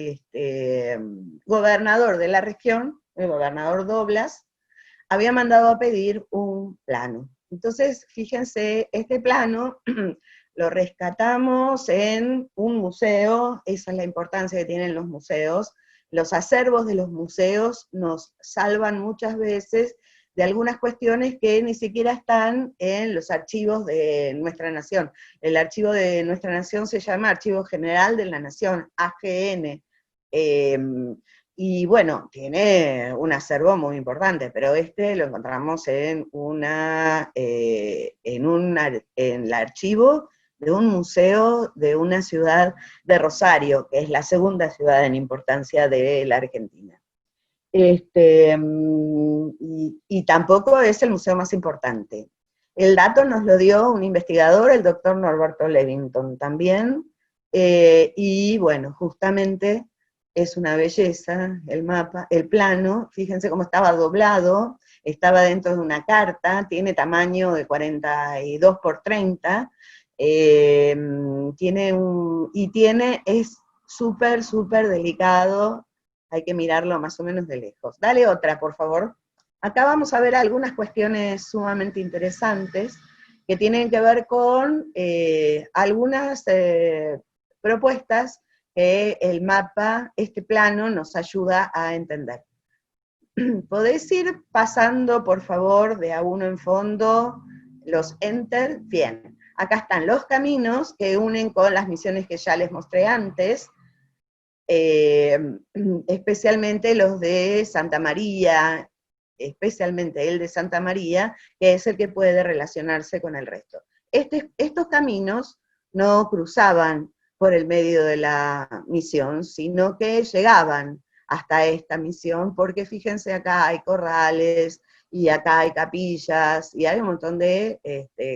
gobernador de la región, el gobernador Doblas, había mandado a pedir un plano. Entonces, fíjense, este plano lo rescatamos en un museo, esa es la importancia que tienen los museos. Los acervos de los museos nos salvan muchas veces de algunas cuestiones que ni siquiera están en los archivos de nuestra nación. El archivo de nuestra nación se llama Archivo General de la Nación, AGN. Y bueno, tiene un acervo muy importante, pero lo encontramos en el archivo de un museo de una ciudad de Rosario, que es la segunda ciudad en importancia de la Argentina. Y tampoco es el museo más importante. El dato nos lo dio un investigador, el doctor Norberto Levington también, y bueno, justamente es una belleza el mapa, el plano, fíjense cómo estaba doblado, estaba dentro de una carta, tiene tamaño de 42 por 30, es súper, súper delicado, hay que mirarlo más o menos de lejos. Dale otra, por favor. Acá vamos a ver algunas cuestiones sumamente interesantes que tienen que ver con algunas propuestas que el mapa, este plano, nos ayuda a entender. ¿Podéis ir pasando, por favor, de a uno en fondo, los enter? Bien. Acá están los caminos que unen con las misiones que ya les mostré antes, especialmente los de Santa María, especialmente el de Santa María, que es el que puede relacionarse con el resto. Estos caminos no cruzaban por el medio de la misión, sino que llegaban hasta esta misión, porque fíjense, acá hay corrales, y acá hay capillas, y hay un montón de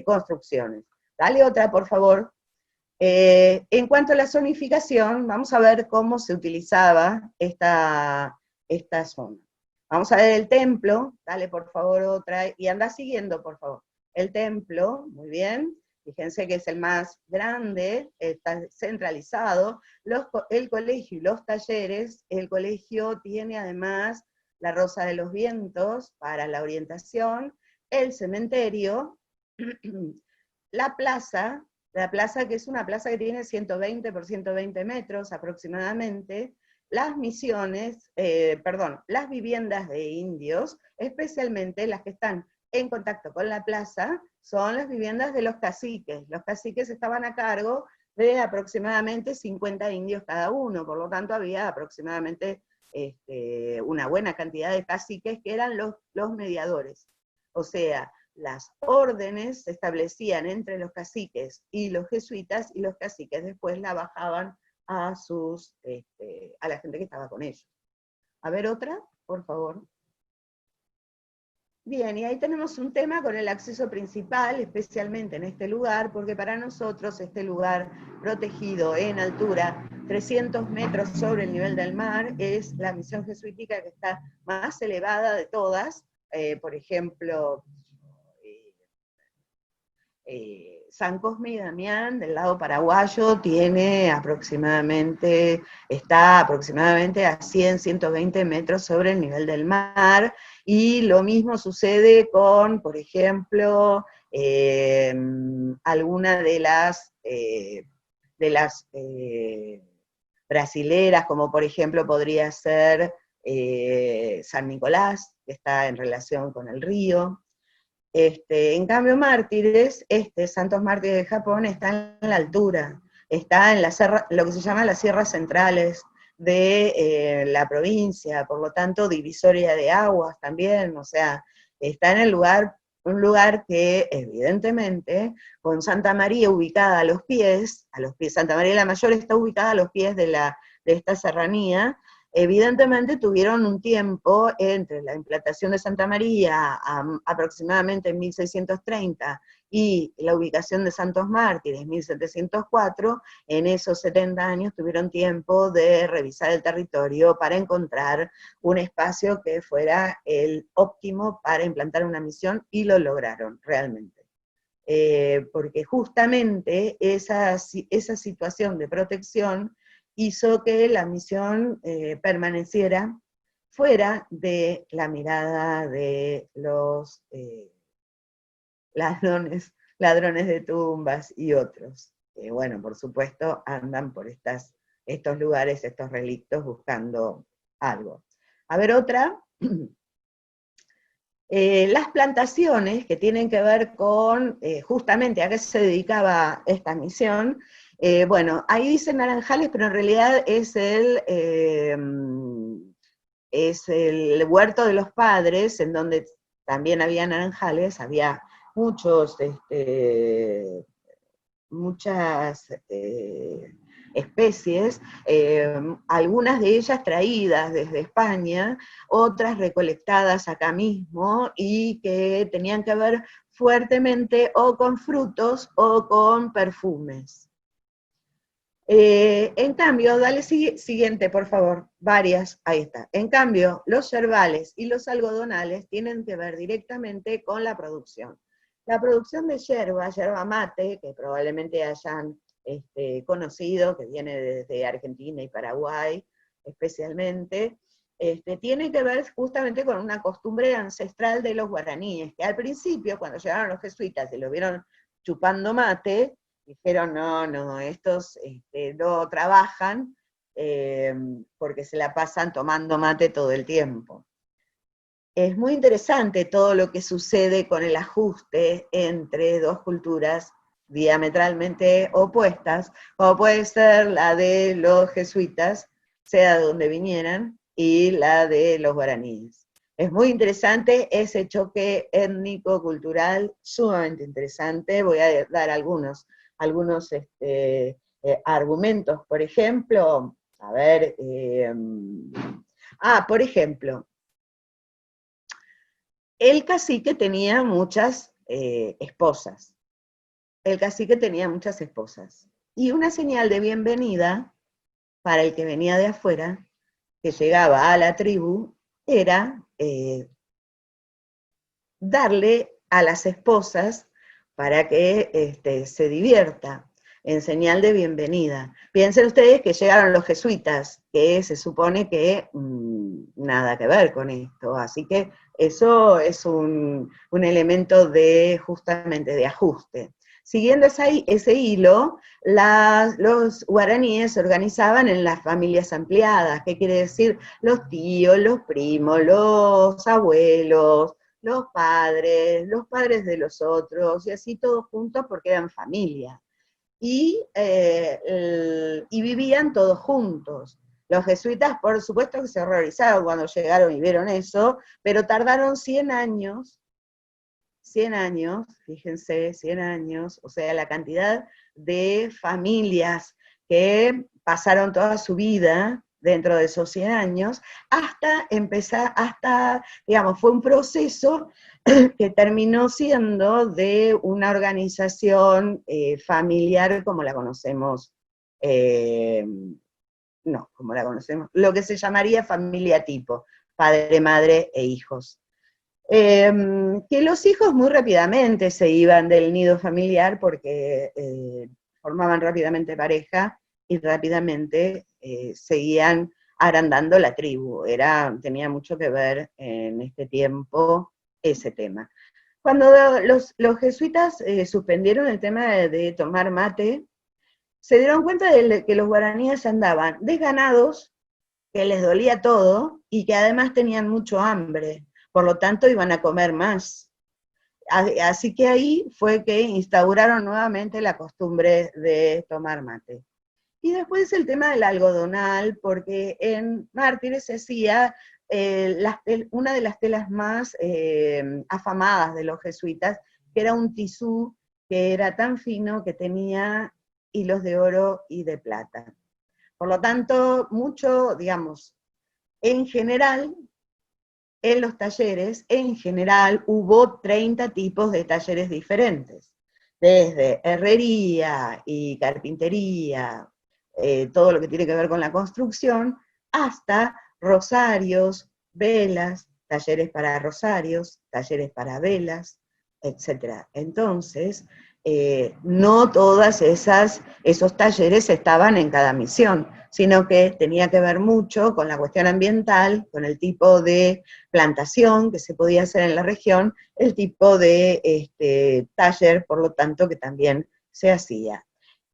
construcciones. Dale otra, por favor. En cuanto a la zonificación, vamos a ver cómo se utilizaba esta zona. Vamos a ver el templo, dale por favor otra, y anda siguiendo por favor. El templo, muy bien, fíjense que es el más grande, está centralizado, el colegio y los talleres. El colegio tiene además la Rosa de los Vientos para la orientación, el cementerio, la plaza que es una plaza que tiene 120 por 120 metros aproximadamente, las misiones, las viviendas de indios, especialmente las que están en contacto con la plaza, son las viviendas de los caciques. Los caciques estaban a cargo de aproximadamente 50 indios cada uno, por lo tanto había aproximadamente una buena cantidad de caciques que eran los mediadores. O sea, las órdenes se establecían entre los caciques y los jesuitas, y los caciques después la bajaban a la gente que estaba con ellos. A ver otra, por favor. Bien, y ahí tenemos un tema con el acceso principal, especialmente en este lugar, porque para nosotros este lugar protegido en altura, 300 metros sobre el nivel del mar, es la misión jesuítica que está más elevada de todas. Por ejemplo, San Cosme y Damián, del lado paraguayo, está aproximadamente a 100, 120 metros sobre el nivel del mar, y lo mismo sucede con, por ejemplo, alguna de las brasileras, como por ejemplo podría ser San Nicolás, que está en relación con el río. En cambio, Mártires, Santos Mártires de Japón, está en la altura, está en lo que se llama las sierras centrales de la provincia, por lo tanto, divisoria de aguas también, o sea, está en un lugar que evidentemente, con Santa María ubicada a los pies, Santa María la Mayor está ubicada a los pies de esta serranía, evidentemente tuvieron un tiempo entre la implantación de Santa María aproximadamente en 1630 y la ubicación de Santos Mártires en 1704, en esos 70 años tuvieron tiempo de revisar el territorio para encontrar un espacio que fuera el óptimo para implantar una misión, y lo lograron realmente. Porque justamente esa situación de protección hizo que la misión permaneciera fuera de la mirada de los ladrones de tumbas y otros. Bueno, por supuesto, andan por estos lugares, estos relictos, buscando algo. A ver, otra. Las plantaciones que tienen que ver con, justamente a qué se dedicaba esta misión, bueno, ahí dice naranjales, pero en realidad es el huerto de los padres, en donde también había naranjales, había muchas especies, algunas de ellas traídas desde España, otras recolectadas acá mismo, y que tenían que ver fuertemente o con frutos o con perfumes. En cambio, dale siguiente, por favor, varias, ahí está. En cambio, los yerbales y los algodonales tienen que ver directamente con la producción. La producción de yerba mate, que probablemente hayan conocido, que viene desde Argentina y Paraguay especialmente, tiene que ver justamente con una costumbre ancestral de los guaraníes, que al principio, cuando llegaron los jesuitas y lo vieron chupando mate, dijeron, no, estos no trabajan porque se la pasan tomando mate todo el tiempo. Es muy interesante todo lo que sucede con el ajuste entre dos culturas diametralmente opuestas, como puede ser la de los jesuitas, sea de donde vinieran, y la de los guaraníes. Es muy interesante ese choque étnico-cultural, sumamente interesante. Voy a dar algunos argumentos, por ejemplo, a ver, por ejemplo, el cacique tenía muchas esposas. El cacique tenía muchas esposas. Y una señal de bienvenida para el que venía de afuera, que llegaba a la tribu, era darle a las esposas para que se divierta, en señal de bienvenida. Piensen ustedes que llegaron los jesuitas, que se supone que nada que ver con esto, así que eso es un elemento justamente de ajuste. Siguiendo ese hilo, los guaraníes se organizaban en las familias ampliadas. ¿Qué quiere decir? Los tíos, los primos, los abuelos, los padres de los otros, y así todos juntos porque eran familia. Y vivían todos juntos. Los jesuitas, por supuesto que se horrorizaron cuando llegaron y vieron eso, pero tardaron 100 años, fíjense, 100 años, o sea, la cantidad de familias que pasaron toda su vida dentro de esos 100 años, digamos, fue un proceso que terminó siendo de una organización familiar como la conocemos, lo que se llamaría familia tipo, padre, madre e hijos. Que los hijos muy rápidamente se iban del nido familiar porque formaban rápidamente pareja y rápidamente seguían agrandando la tribu. Tenía mucho que ver en este tiempo ese tema. Cuando los jesuitas suspendieron el tema de tomar mate, se dieron cuenta de que los guaraníes andaban desganados, que les dolía todo y que además tenían mucho hambre. Por lo tanto, iban a comer más. Así que ahí fue que instauraron nuevamente la costumbre de tomar mate. Y después el tema del algodonal, porque en Mártires se hacía una de las telas más afamadas de los jesuitas, que era un tisú que era tan fino que tenía hilos de oro y de plata. Por lo tanto, mucho, digamos, en general, en los talleres, en general, hubo 30 tipos de talleres diferentes, desde herrería y carpintería, todo lo que tiene que ver con la construcción, hasta rosarios, velas, talleres para rosarios, talleres para velas, etc. Entonces, no todas esos talleres estaban en cada misión, sino que tenía que ver mucho con la cuestión ambiental, con el tipo de plantación que se podía hacer en la región, el tipo de taller, por lo tanto, que también se hacía.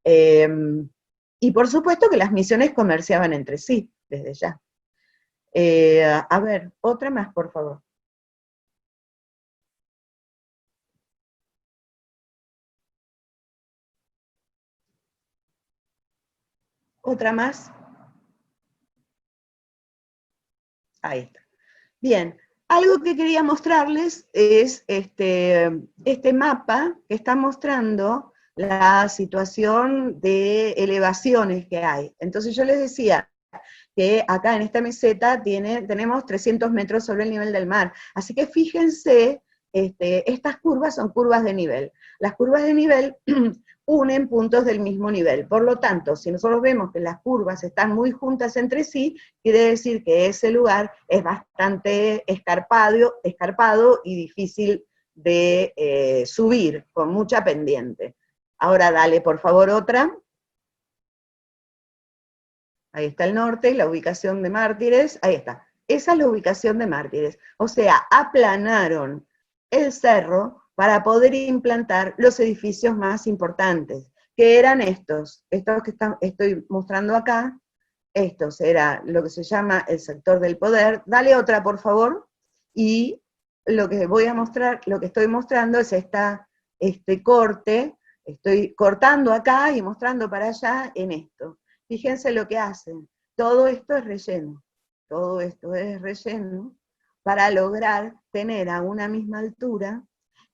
Y por supuesto que las misiones comerciaban entre sí, desde ya. A ver, otra más, por favor. Otra más. Ahí está. Bien, algo que quería mostrarles es este mapa que está mostrando la situación de elevaciones que hay. Entonces yo les decía que acá en esta meseta tenemos 300 metros sobre el nivel del mar. Así que fíjense, estas curvas son curvas de nivel. Las curvas de nivel unen puntos del mismo nivel. Por lo tanto, si nosotros vemos que las curvas están muy juntas entre sí, quiere decir que ese lugar es bastante escarpado y difícil de subir, con mucha pendiente. Ahora dale, por favor, otra. Ahí está el norte, la ubicación de Mártires, ahí está. Esa es la ubicación de Mártires. O sea, aplanaron el cerro para poder implantar los edificios más importantes, que eran estos que estoy mostrando acá. Estos era lo que se llama el sector del poder. Dale otra, por favor. Y lo que voy a mostrar, lo que estoy mostrando es este corte. Estoy cortando acá y mostrando para allá en esto. Fíjense lo que hacen. Todo esto es relleno. Todo esto es relleno para lograr tener a una misma altura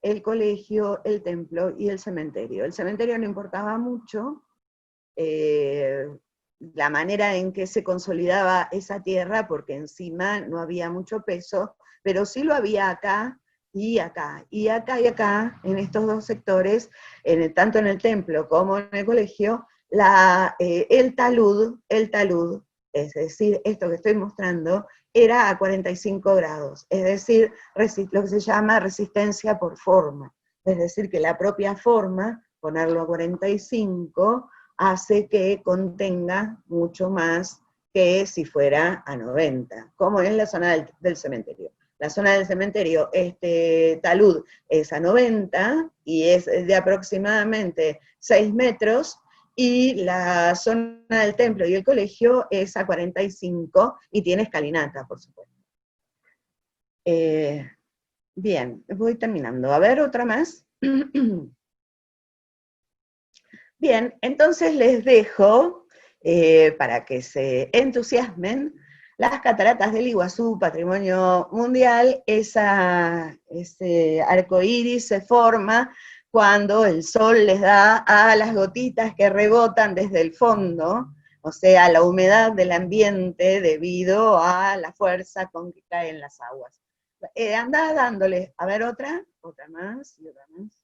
el colegio, el templo y el cementerio. El cementerio no importaba mucho, la manera en que se consolidaba esa tierra, porque encima no había mucho peso, pero sí lo había acá y acá, y acá y acá, en estos dos sectores, tanto en el templo como en el colegio, el talud, es decir, esto que estoy mostrando, era a 45 grados, es decir, lo que se llama resistencia por forma, es decir, que la propia forma, ponerlo a 45, hace que contenga mucho más que si fuera a 90, como en la zona del cementerio. La zona del cementerio, este talud es a 90 y es de aproximadamente 6 metros, y la zona del templo y el colegio es a 45 y tiene escalinata, por supuesto. Bien, voy terminando. A ver, otra más. Bien, entonces les dejo, para que se entusiasmen, las cataratas del Iguazú, Patrimonio Mundial. Ese arco iris se forma cuando el sol les da a las gotitas que rebotan desde el fondo, o sea, la humedad del ambiente debido a la fuerza con que caen las aguas. Anda dándole, a ver otra más y otra más.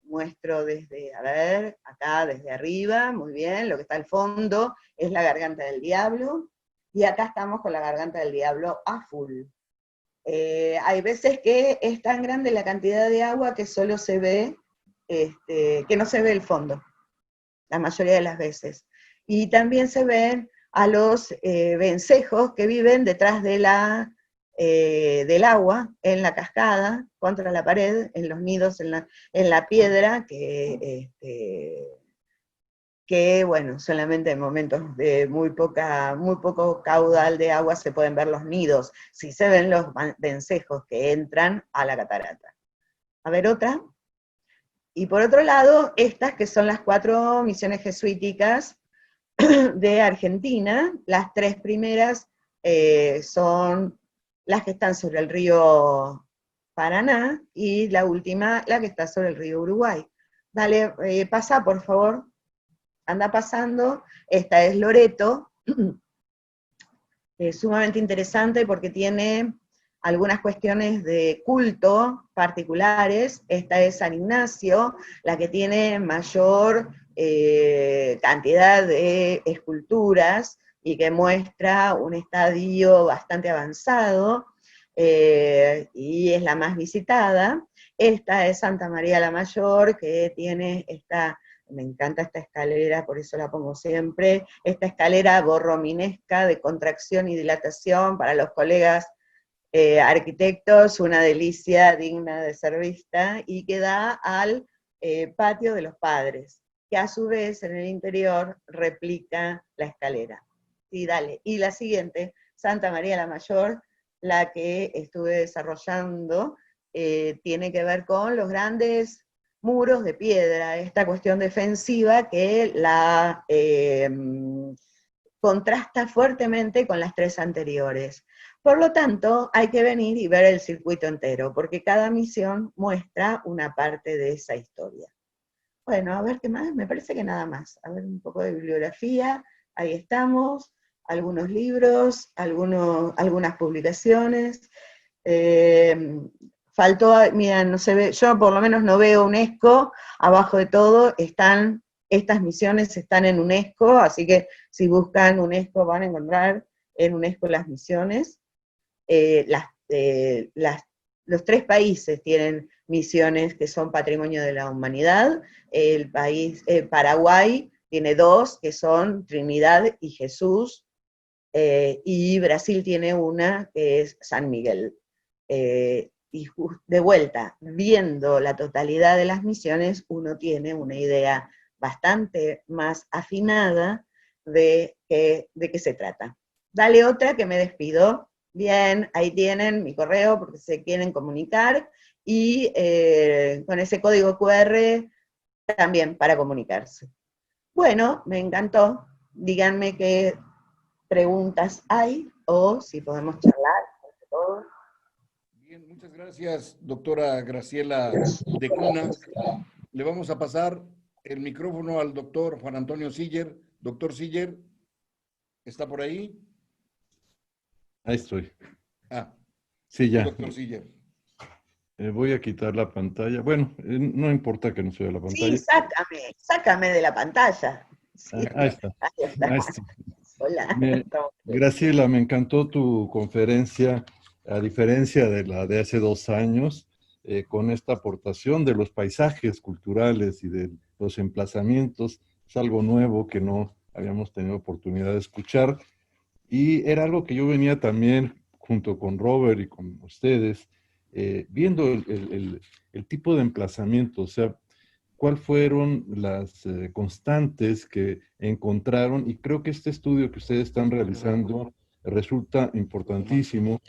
Muestro desde, a ver, acá desde arriba, muy bien, lo que está al fondo es la garganta del diablo, y acá estamos con la garganta del diablo a full. Hay veces que es tan grande la cantidad de agua que solo se ve, que no se ve el fondo, la mayoría de las veces. Y también se ven a los vencejos que viven detrás de del agua, en la cascada, contra la pared, en los nidos, en la piedra, que bueno, solamente en momentos de muy poco caudal de agua se pueden ver los nidos, si se ven los vencejos que entran a la catarata. A ver, otra. Y por otro lado, estas que son las 4 misiones jesuíticas de Argentina, las 3 primeras son las que están sobre el río Paraná, y la última, la que está sobre el río Uruguay. Dale, pasa por favor, anda pasando. Esta es Loreto, sumamente interesante porque tiene algunas cuestiones de culto particulares. Esta es San Ignacio, la que tiene mayor cantidad de esculturas y que muestra un estadio bastante avanzado, y es la más visitada. Esta es Santa María la Mayor, que tiene esta, me encanta esta escalera, por eso la pongo siempre, esta escalera borrominesca de contracción y dilatación para los colegas arquitectos, una delicia digna de ser vista, y que da al patio de los padres, que a su vez en el interior replica la escalera. Sí, dale. Y la siguiente, Santa María la Mayor, la que estuve desarrollando, tiene que ver con los grandes muros de piedra, esta cuestión defensiva que la contrasta fuertemente con las 3 anteriores. Por lo tanto, hay que venir y ver el circuito entero, porque cada misión muestra una parte de esa historia. Bueno, a ver qué más, me parece que nada más. A ver un poco de bibliografía, ahí estamos, algunos libros, algunas publicaciones. Faltó, mira, no se ve, yo por lo menos no veo UNESCO, abajo de todo están, estas misiones están en UNESCO, así que si buscan UNESCO van a encontrar en UNESCO las misiones. Los 3 países tienen misiones que son patrimonio de la humanidad. El país, Paraguay tiene 2, que son Trinidad y Jesús, y Brasil tiene una, que es San Miguel. Y de vuelta, viendo la totalidad de las misiones, uno tiene una idea bastante más afinada de qué se trata. Dale otra que me despido. Bien, ahí tienen mi correo porque se quieren comunicar, y con ese código QR también para comunicarse. Bueno, me encantó. Díganme qué preguntas hay o si podemos charlar entre todos. Bien, muchas gracias, doctora Graciela de Cuna. Le vamos a pasar el micrófono al doctor Juan Antonio Siller. Doctor Siller, ¿está por ahí? Ahí estoy. Ah, Sí, ya. doctor Siller. Voy a quitar la pantalla. Bueno, no importa que no se vea la Sí, pantalla. sácame de la pantalla. Sí, Ahí está. ahí está. Ahí está. Hola. Graciela, me encantó tu conferencia, a diferencia de la de hace 2 años, con esta aportación de los paisajes culturales y de los emplazamientos. Es algo nuevo que no habíamos tenido oportunidad de escuchar, y era algo que yo venía también junto con Robert y con ustedes, viendo el tipo de emplazamiento, o sea, cuáles fueron las constantes que encontraron, y creo que este estudio que ustedes están realizando resulta importantísimo,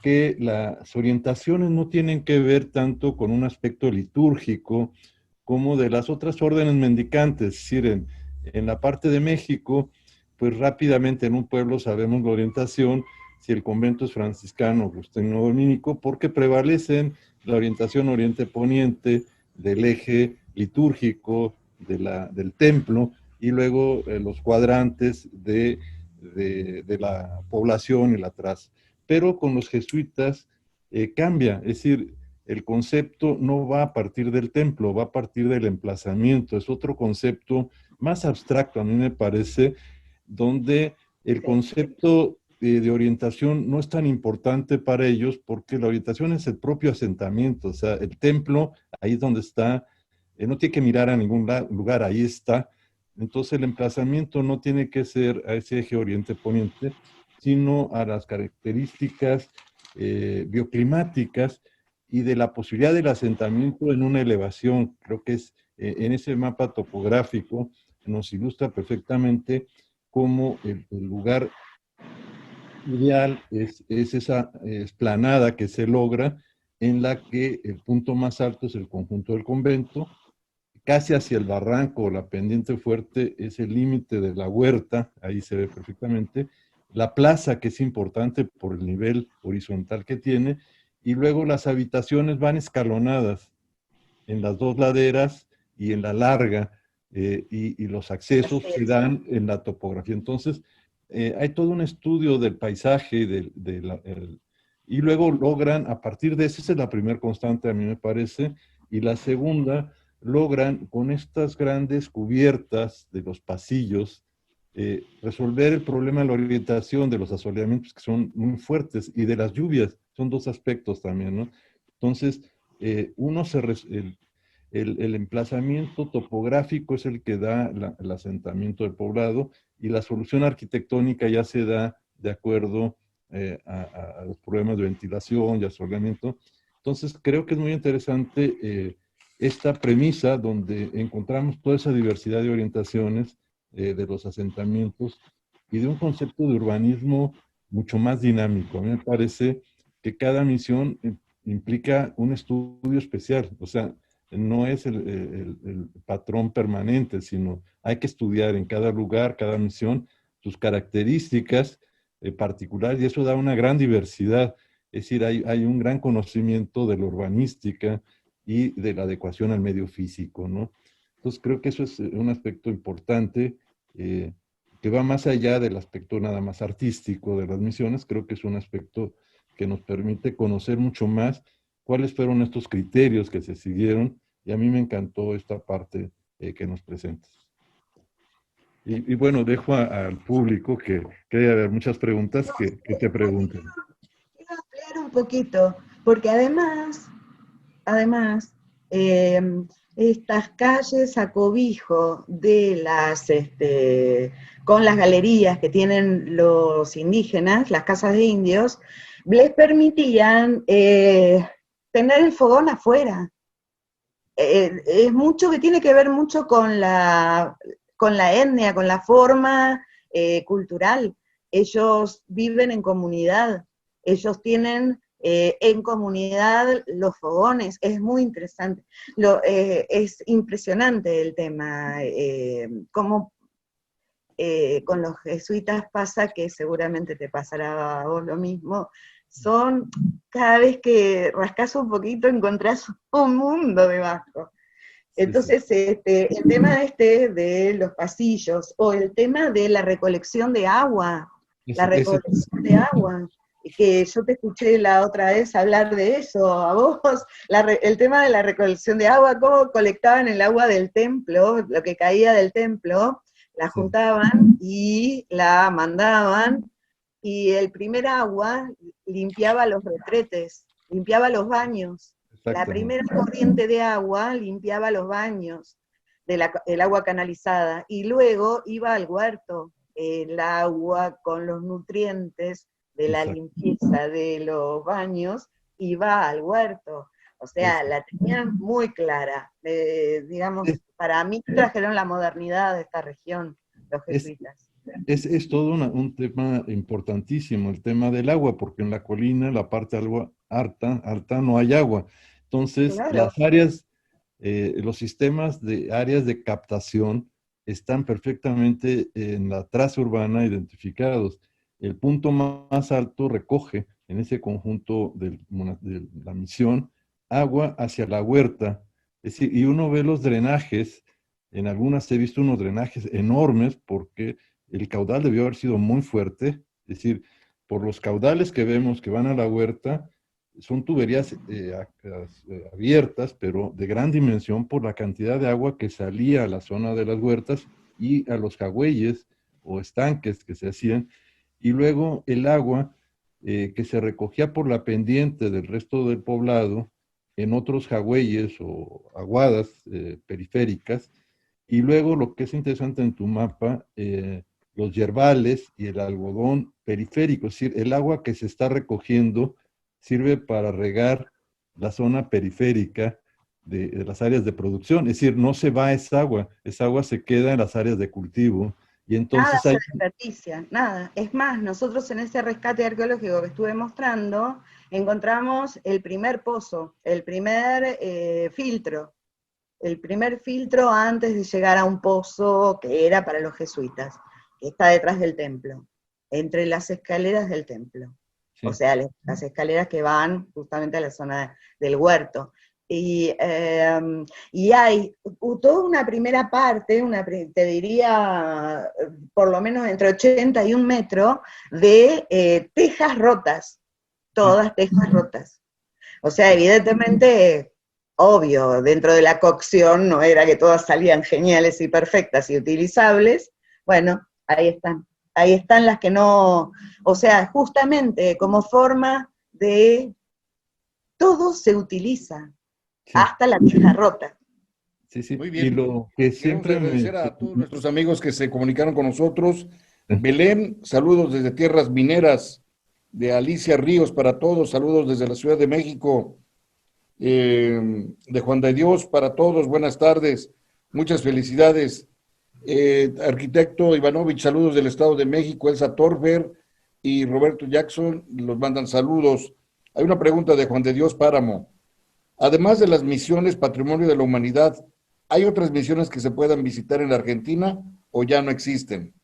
que las orientaciones no tienen que ver tanto con un aspecto litúrgico como de las otras órdenes mendicantes. Es decir, en la parte de México, pues rápidamente en un pueblo sabemos la orientación, si el convento es franciscano o agustino dominico, porque prevalecen la orientación oriente-poniente del eje litúrgico del templo, y luego los cuadrantes de la población y la traza. Pero con los jesuitas cambia, es decir, el concepto no va a partir del templo, va a partir del emplazamiento, es otro concepto más abstracto, a mí me parece, donde el concepto de orientación no es tan importante para ellos, porque la orientación es el propio asentamiento, o sea, el templo, ahí es donde está, no tiene que mirar a ningún lugar, ahí está. Entonces el emplazamiento no tiene que ser a ese eje oriente-poniente, sino a las características bioclimáticas y de la posibilidad del asentamiento en una elevación. Creo que es en ese mapa topográfico nos ilustra perfectamente cómo el lugar ideal es esa esplanada que se logra, en la que el punto más alto es el conjunto del convento, casi hacia el barranco o la pendiente fuerte es el límite de la huerta, ahí se ve perfectamente, la plaza, que es importante por el nivel horizontal que tiene, y luego las habitaciones van escalonadas en las dos laderas y en la larga, y los accesos Así se es. dan en la topografía. Entonces, hay todo un estudio del paisaje y luego logran, a partir de eso, esa es la primera constante a mí me parece, y la segunda, logran con estas grandes cubiertas de los pasillos resolver el problema de la orientación, de los asoleamientos que son muy fuertes y de las lluvias, son dos aspectos también, ¿no? Entonces, uno el emplazamiento topográfico es el que da el asentamiento del poblado y la solución arquitectónica ya se da de acuerdo a los problemas de ventilación y asoleamiento. Entonces, creo que es muy interesante esta premisa donde encontramos toda esa diversidad de orientaciones de los asentamientos y de un concepto de urbanismo mucho más dinámico. A mí me parece que cada misión implica un estudio especial, o sea, no es el patrón permanente, sino hay que estudiar en cada lugar, cada misión, sus características particulares, y eso da una gran diversidad. Es decir, hay un gran conocimiento de la urbanística y de la adecuación al medio físico, ¿no? Entonces, creo que eso es un aspecto importante eh, que va más allá del aspecto nada más artístico de las misiones. Creo que es un aspecto que nos permite conocer mucho más cuáles fueron estos criterios que se siguieron, y a mí me encantó esta parte que nos presentas. Y bueno, dejo al público que debe haber muchas preguntas que te pregunten. Quiero ampliar un poquito, porque además, eh, estas calles a cobijo de con las galerías que tienen los indígenas, las casas de indios, les permitían tener el fogón afuera. Es mucho que tiene que ver mucho con la etnia, con la forma cultural. Ellos viven en comunidad, ellos tienen en comunidad los fogones, es muy interesante. Es impresionante el tema, cómo con los jesuitas pasa, que seguramente te pasará a vos lo mismo, son, cada vez que rascas un poquito encontrás un mundo debajo. Sí, sí. Entonces, el tema de los pasillos, o el tema de la recolección de agua, la recolección de agua, que yo te escuché la otra vez hablar de eso, a vos, el tema de la recolección de agua, cómo colectaban el agua del templo, lo que caía del templo, la sí, juntaban y la mandaban, y el primer agua limpiaba los retretes, limpiaba los baños. La exactamente. primera corriente de agua limpiaba los baños, el agua canalizada, y luego iba al huerto, el agua con los nutrientes de la Exacto. limpieza de los baños iba al huerto. O sea, la tenían muy clara. Digamos, para mí trajeron la modernidad de esta región, los Es, jesuitas. es todo un tema importantísimo, el tema del agua, porque en la colina, la parte alta, no hay agua. Entonces, Claro. las áreas, los sistemas de áreas de captación están perfectamente en la traza urbana identificados. El punto más alto recoge en ese conjunto de la misión agua hacia la huerta. Es decir, y uno ve los drenajes, en algunas he visto unos drenajes enormes porque el caudal debió haber sido muy fuerte, es decir, por los caudales que vemos que van a la huerta, son tuberías abiertas, pero de gran dimensión por la cantidad de agua que salía a la zona de las huertas y a los jagüeyes o estanques que se hacían, y luego el agua que se recogía por la pendiente del resto del poblado en otros jagüeyes o aguadas periféricas, y luego lo que es interesante en tu mapa, los yerbales y el algodón periférico, es decir, el agua que se está recogiendo sirve para regar la zona periférica de las áreas de producción, es decir, no se va esa agua se queda en las áreas de cultivo Y Nada entonces se hay... desperdicia, nada. Es más, nosotros en ese rescate arqueológico que estuve mostrando, encontramos el primer pozo, el primer filtro. El primer filtro antes de llegar a un pozo que era para los jesuitas, que está detrás del templo, entre las escaleras del templo. O Sí. sea, las escaleras que van justamente a la zona del huerto. Y hay toda una primera parte, te diría por lo menos entre 80 y 1 metro, de tejas rotas, todas tejas rotas. O sea, evidentemente, obvio, dentro de la cocción no era que todas salían geniales y perfectas y utilizables. Bueno, ahí están. Ahí están las que no, o sea, justamente como forma de todo se utiliza, Sí, hasta la teja rota. sí, sí. Muy Y bien. lo que Queremos siempre me... agradecer a todos nuestros amigos que se comunicaron con nosotros. Belén, saludos desde Tierras Mineras. De Alicia Ríos para todos, saludos desde la Ciudad de México. De Juan de Dios para todos, buenas tardes. Muchas felicidades. Arquitecto Ivanovich, saludos del Estado de México. Elsa Torber y Roberto Jackson los mandan saludos. Hay una pregunta de Juan de Dios Páramo. Además de las misiones Patrimonio de la Humanidad, ¿hay otras misiones que se puedan visitar en la Argentina o ya no existen?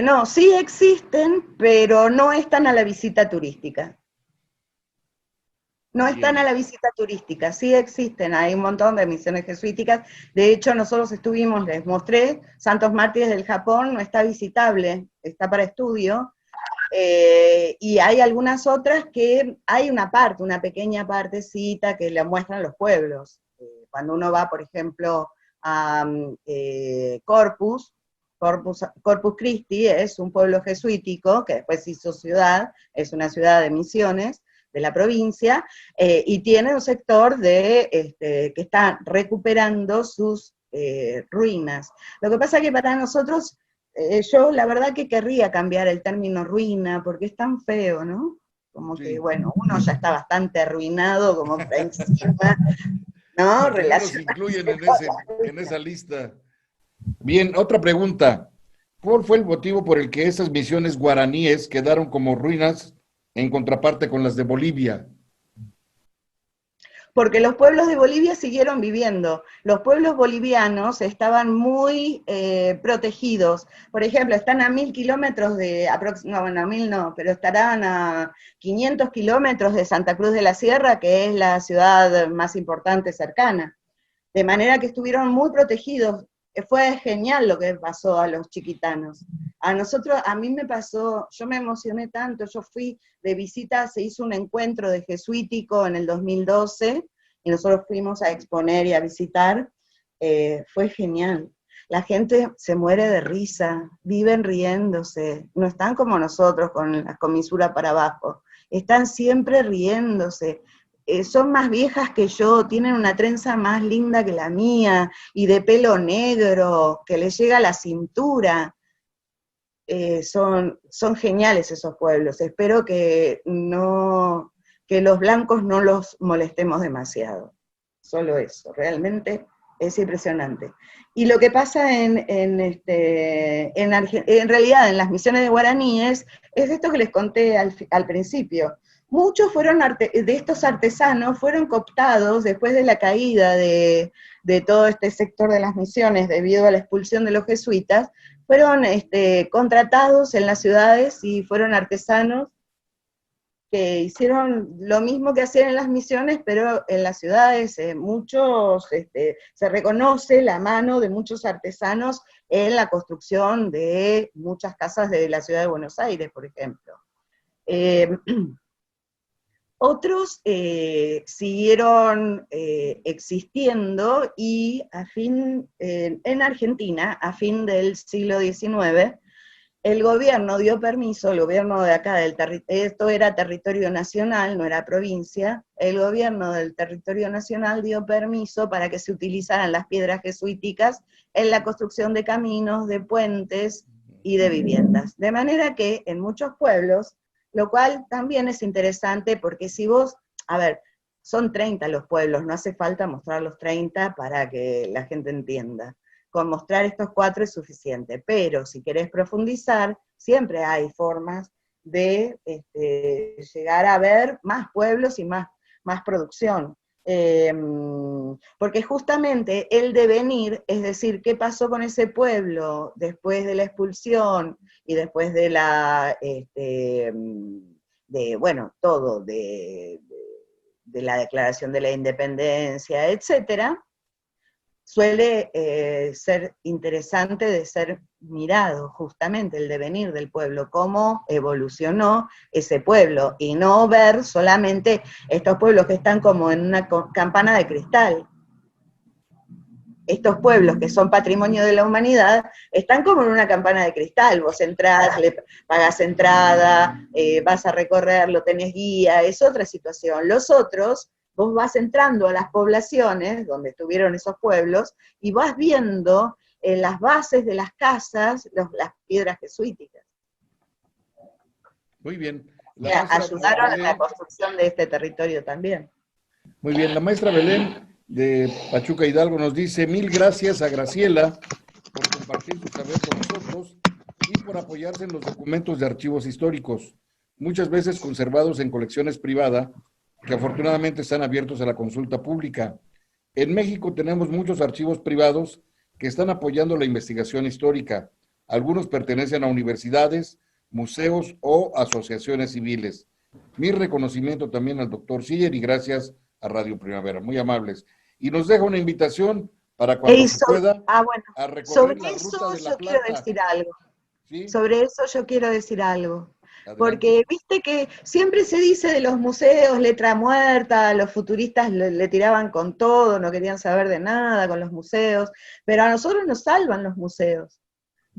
No, sí existen, pero no están a la visita turística. No están a Bien. la visita turística, sí existen, hay un montón de misiones jesuíticas. De hecho, nosotros estuvimos, les mostré, Santos Mártires del Japón no está visitable, está para estudio, y hay algunas otras que hay una parte, una pequeña partecita que la muestran los pueblos. Cuando uno va, por ejemplo, a Corpus Christi es un pueblo jesuítico que después se hizo ciudad, es una ciudad de misiones de la provincia, y tiene un sector que está recuperando sus ruinas. Lo que pasa es que para nosotros yo la verdad que querría cambiar el término ruina, porque es tan feo, ¿no? Como que, Sí. bueno, uno ya está bastante arruinado como para encima, ¿no? Para que no nos Relacionarse incluyan con la en ruina. esa lista. Bien, otra pregunta. ¿Cuál fue el motivo por el que esas misiones guaraníes quedaron como ruinas en contraparte con las de Bolivia? Porque los pueblos de Bolivia siguieron viviendo. Los pueblos bolivianos estaban muy protegidos. Por ejemplo, están a 1000 kilómetros no, bueno, a 1000 no, pero estarán a 500 kilómetros de Santa Cruz de la Sierra, que es la ciudad más importante cercana. De manera que estuvieron muy protegidos. Fue genial lo que pasó a los chiquitanos. A nosotros, a mí me pasó, yo me emocioné tanto, yo fui de visita, se hizo un encuentro de jesuítico en el 2012, y nosotros fuimos a exponer y a visitar, fue genial. La gente se muere de risa, viven riéndose, no están como nosotros con la comisura para abajo, están siempre riéndose, son más viejas que yo, tienen una trenza más linda que la mía, y de pelo negro, que les llega a la cintura. Son geniales esos pueblos. Espero que los blancos no los molestemos demasiado. Solo eso, realmente es impresionante. Y lo que pasa en realidad en las misiones de guaraníes es esto que les conté al principio. Muchos de estos artesanos fueron cooptados después de la caída de todo este sector de las misiones debido a la expulsión de los jesuitas, fueron contratados en las ciudades y fueron artesanos que hicieron lo mismo que hacían en las misiones, pero en las ciudades se reconoce la mano de muchos artesanos en la construcción de muchas casas de la ciudad de Buenos Aires, por ejemplo. Otros siguieron existiendo y en Argentina, a fin del siglo XIX, el gobierno dio permiso, el gobierno de acá, esto era territorio nacional, no era provincia, el gobierno del territorio nacional dio permiso para que se utilizaran las piedras jesuíticas en la construcción de caminos, de puentes y de viviendas. De manera que en muchos pueblos, lo cual también es interesante porque si vos, a ver, son 30 los pueblos, no hace falta mostrar los 30 para que la gente entienda. con mostrar estos 4 es suficiente, pero si querés profundizar, siempre hay formas de llegar a ver más pueblos y más producción. Porque justamente el devenir, es decir, qué pasó con ese pueblo después de la expulsión y después de la, todo, de la declaración de la independencia, etcétera, suele ser interesante de ser mirado, justamente el devenir del pueblo, cómo evolucionó ese pueblo, y no ver solamente estos pueblos que están como en una campana de cristal. Estos pueblos que son patrimonio de la humanidad están como en una campana de cristal. Vos entrás, le pagás entrada, vas a recorrerlo, tenés guía, es otra situación. Los otros, vos vas entrando a las poblaciones donde estuvieron esos pueblos y vas viendo en las bases de las casas las piedras jesuíticas. Muy bien. Ayudaron en la construcción de este territorio también. Muy bien, la maestra Belén de Pachuca Hidalgo nos dice: mil gracias a Graciela por compartir su saber con nosotros y por apoyarse en los documentos de archivos históricos, muchas veces conservados en colecciones privadas, que afortunadamente están abiertos a la consulta pública. En México tenemos muchos archivos privados que están apoyando la investigación histórica. Algunos pertenecen a universidades, museos o asociaciones civiles. Mi reconocimiento también al doctor Siller y gracias a Radio Primavera, muy amables. Y nos deja una invitación para cuando se pueda a recorrer la Ruta de la Plata. Quiero decir algo. ¿Sí? Sobre eso yo quiero decir algo. Adelante. Porque viste que siempre se dice de los museos, letra muerta, los futuristas le tiraban con todo, no querían saber de nada con los museos, pero a nosotros nos salvan los museos.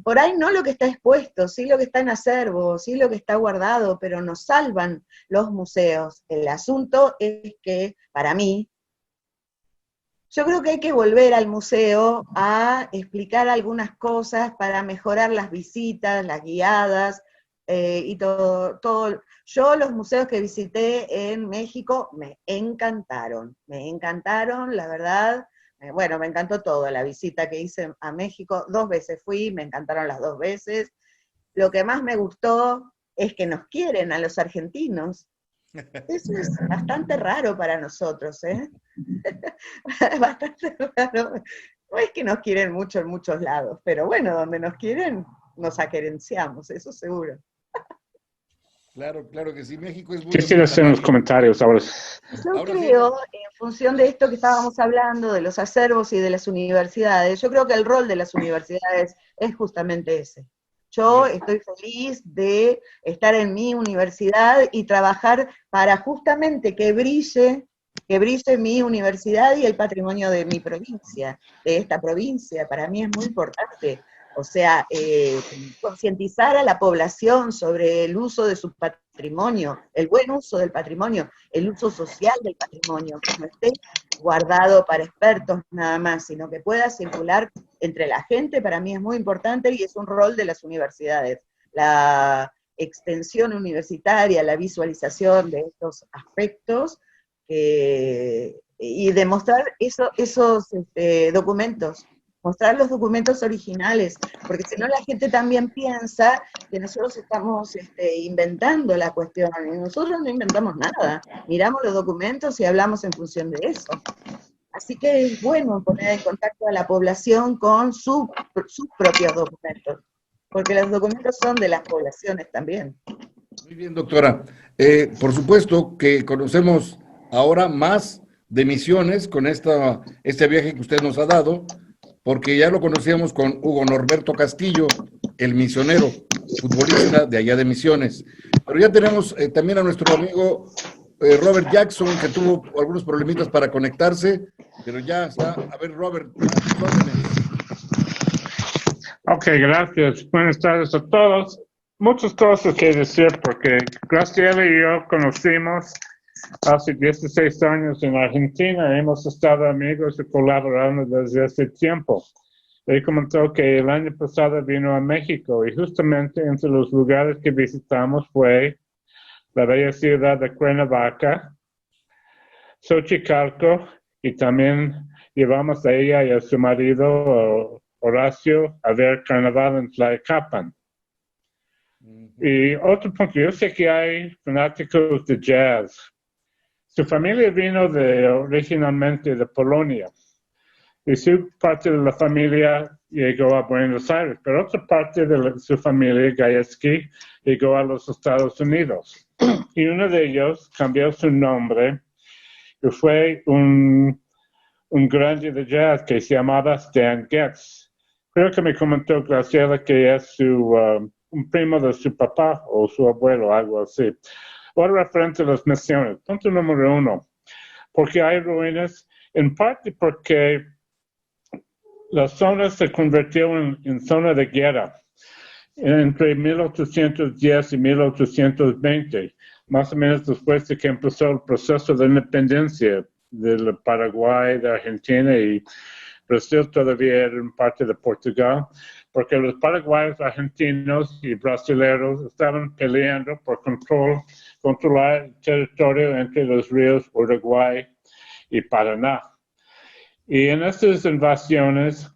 Por ahí no lo que está expuesto, sí lo que está en acervo, sí lo que está guardado, pero nos salvan los museos. El asunto es que, para mí, yo creo que hay que volver al museo a explicar algunas cosas para mejorar las visitas, las guiadas, y todo. Yo los museos que visité en México me encantaron, la verdad. Bueno, me encantó todo, la visita que hice a México, 2 veces fui, me encantaron las 2 veces. Lo que más me gustó es que nos quieren a los argentinos. Eso es bastante raro para nosotros, ¿eh? Bastante raro. No es que nos quieren mucho en muchos lados, pero bueno, donde nos quieren, nos acerenciamos, eso seguro. Claro, claro que sí, México es muy... Quisiera hacer unos comentarios ahora. Yo creo, en función de esto que estábamos hablando, de los acervos y de las universidades, yo creo que el rol de las universidades es justamente ese. Yo estoy feliz de estar en mi universidad y trabajar para justamente que brille mi universidad y el patrimonio de mi provincia, de esta provincia. Para mí es muy importante. O sea, concientizar a la población sobre el uso de su patrimonio, el buen uso del patrimonio, el uso social del patrimonio, que no esté guardado para expertos nada más, sino que pueda circular entre la gente. Para mí es muy importante y es un rol de las universidades. La extensión universitaria, la visualización de estos aspectos y demostrar esos documentos. Mostrar los documentos originales, porque si no la gente también piensa que nosotros estamos inventando la cuestión, y nosotros no inventamos nada, miramos los documentos y hablamos en función de eso. Así que es bueno poner en contacto a la población con sus propios documentos, porque los documentos son de las poblaciones también. Muy bien, doctora. Por supuesto que conocemos ahora más de Misiones con este viaje que usted nos ha dado, porque ya lo conocíamos con Hugo Norberto Castillo, el misionero, futbolista de allá de Misiones. Pero ya tenemos también a nuestro amigo Robert Jackson, que tuvo algunos problemitas para conectarse, pero ya está. A ver, Robert, a tus órdenes. Ok, gracias. Buenas tardes a todos. Muchas cosas que decir, porque Graciela y yo conocimos hace 16 años en Argentina. Hemos estado amigos y colaborando desde hace tiempo. Él comentó que el año pasado vino a México y justamente entre los lugares que visitamos fue la bella ciudad de Cuernavaca, Xochicalco, y también llevamos a ella y a su marido Horacio a ver carnaval en Tlayacapan. Y otro punto, yo sé que hay fanáticos de jazz. Su familia vino originalmente de Polonia. Y su parte de la familia llegó a Buenos Aires, pero otra parte de su familia, Gajewski, llegó a los Estados Unidos. Y uno de ellos cambió su nombre y fue un grande de jazz que se llamaba Stan Getz. Creo que me comentó Graciela que es un primo de su papá o su abuelo, algo así. Ahora referente a las misiones. Punto número 1. Porque hay ruinas, en parte porque la zona se convirtió en zona de guerra entre 1810 y 1820, más o menos después de que empezó el proceso de independencia del Paraguay, de Argentina y Brasil todavía era parte de Portugal, porque los paraguayos, argentinos y brasileños estaban peleando por controlar el territorio entre los ríos Uruguay y Paraná. Y en estas invasiones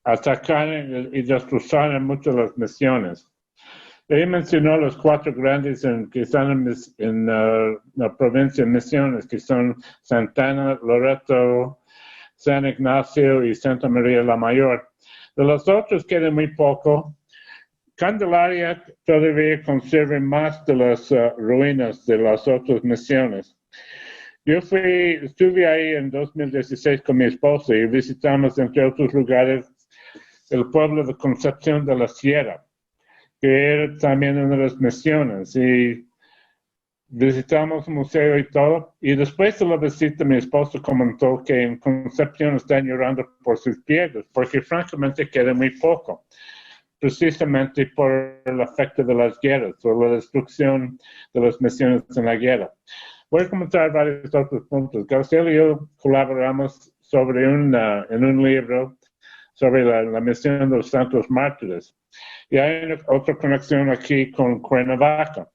atacaron y destrozaron muchas de las misiones. Ella mencionó los 4 grandes que están en la provincia de Misiones, que son Santana, Loreto, San Ignacio y Santa María la Mayor. De los otros queda muy poco. Candelaria todavía conserva más de las ruinas de las otras misiones. Yo estuve ahí en 2016 con mi esposa y visitamos, entre otros lugares, el pueblo de Concepción de la Sierra, que era también una de las misiones. Y visitamos el museo y todo. Y después de la visita, mi esposo comentó que en Concepción están llorando por sus piedras, porque francamente queda muy poco, precisamente por el efecto de las guerras, por la destrucción de las misiones en la guerra. Voy a comentar varios otros puntos. Graciela y yo colaboramos en un libro sobre la misión de los Santos Mártires. Y hay otra conexión aquí con Cuernavaca,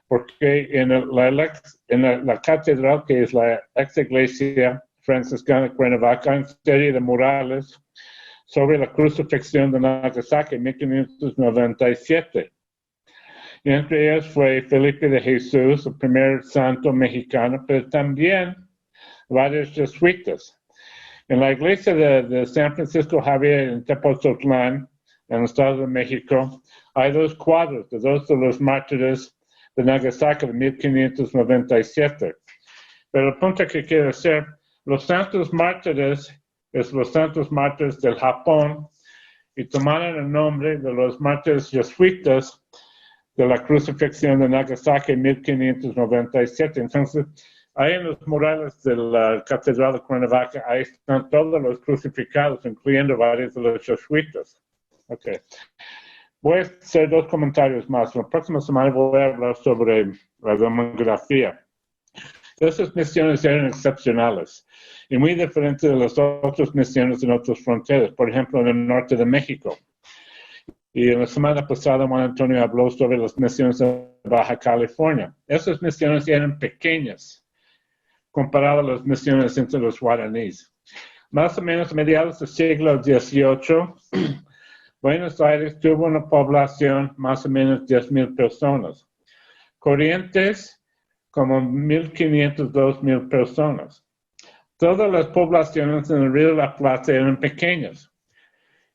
porque en la catedral, que es la ex iglesia franciscana de Cuernavaca, hay una serie de murales sobre la crucifixión de Nagasaki en 1597. Y entre ellos fue Felipe de Jesús, el primer santo mexicano, pero también varios jesuitas. En la iglesia de San Francisco Javier en Tepoztlán, en el Estado de México, hay 2 cuadros de 2 de los mártires de Nagasaki de 1597. Pero el punto que quiero hacer, los santos mártires es los santos mártires del Japón y tomaron el nombre de los mártires jesuitas de la crucifixión de Nagasaki en 1597. Entonces, ahí en los murales de la Catedral de Cuernavaca, ahí están todos los crucificados, incluyendo varios de los jesuitas. Okay. Voy a hacer 2 comentarios más. La próxima semana voy a hablar sobre la demografía. Esas misiones eran excepcionales y muy diferentes de las otras misiones en otras fronteras, por ejemplo, en el norte de México. Y la semana pasada Juan Antonio habló sobre las misiones de Baja California. Esas misiones eran pequeñas comparadas a las misiones entre los guaraníes. Más o menos a mediados del siglo XVIII, Buenos Aires tuvo una población más o menos 10,000 personas. Corrientes, como 1,500, 2,000 personas. Todas las poblaciones en el Río de la Plata eran pequeñas.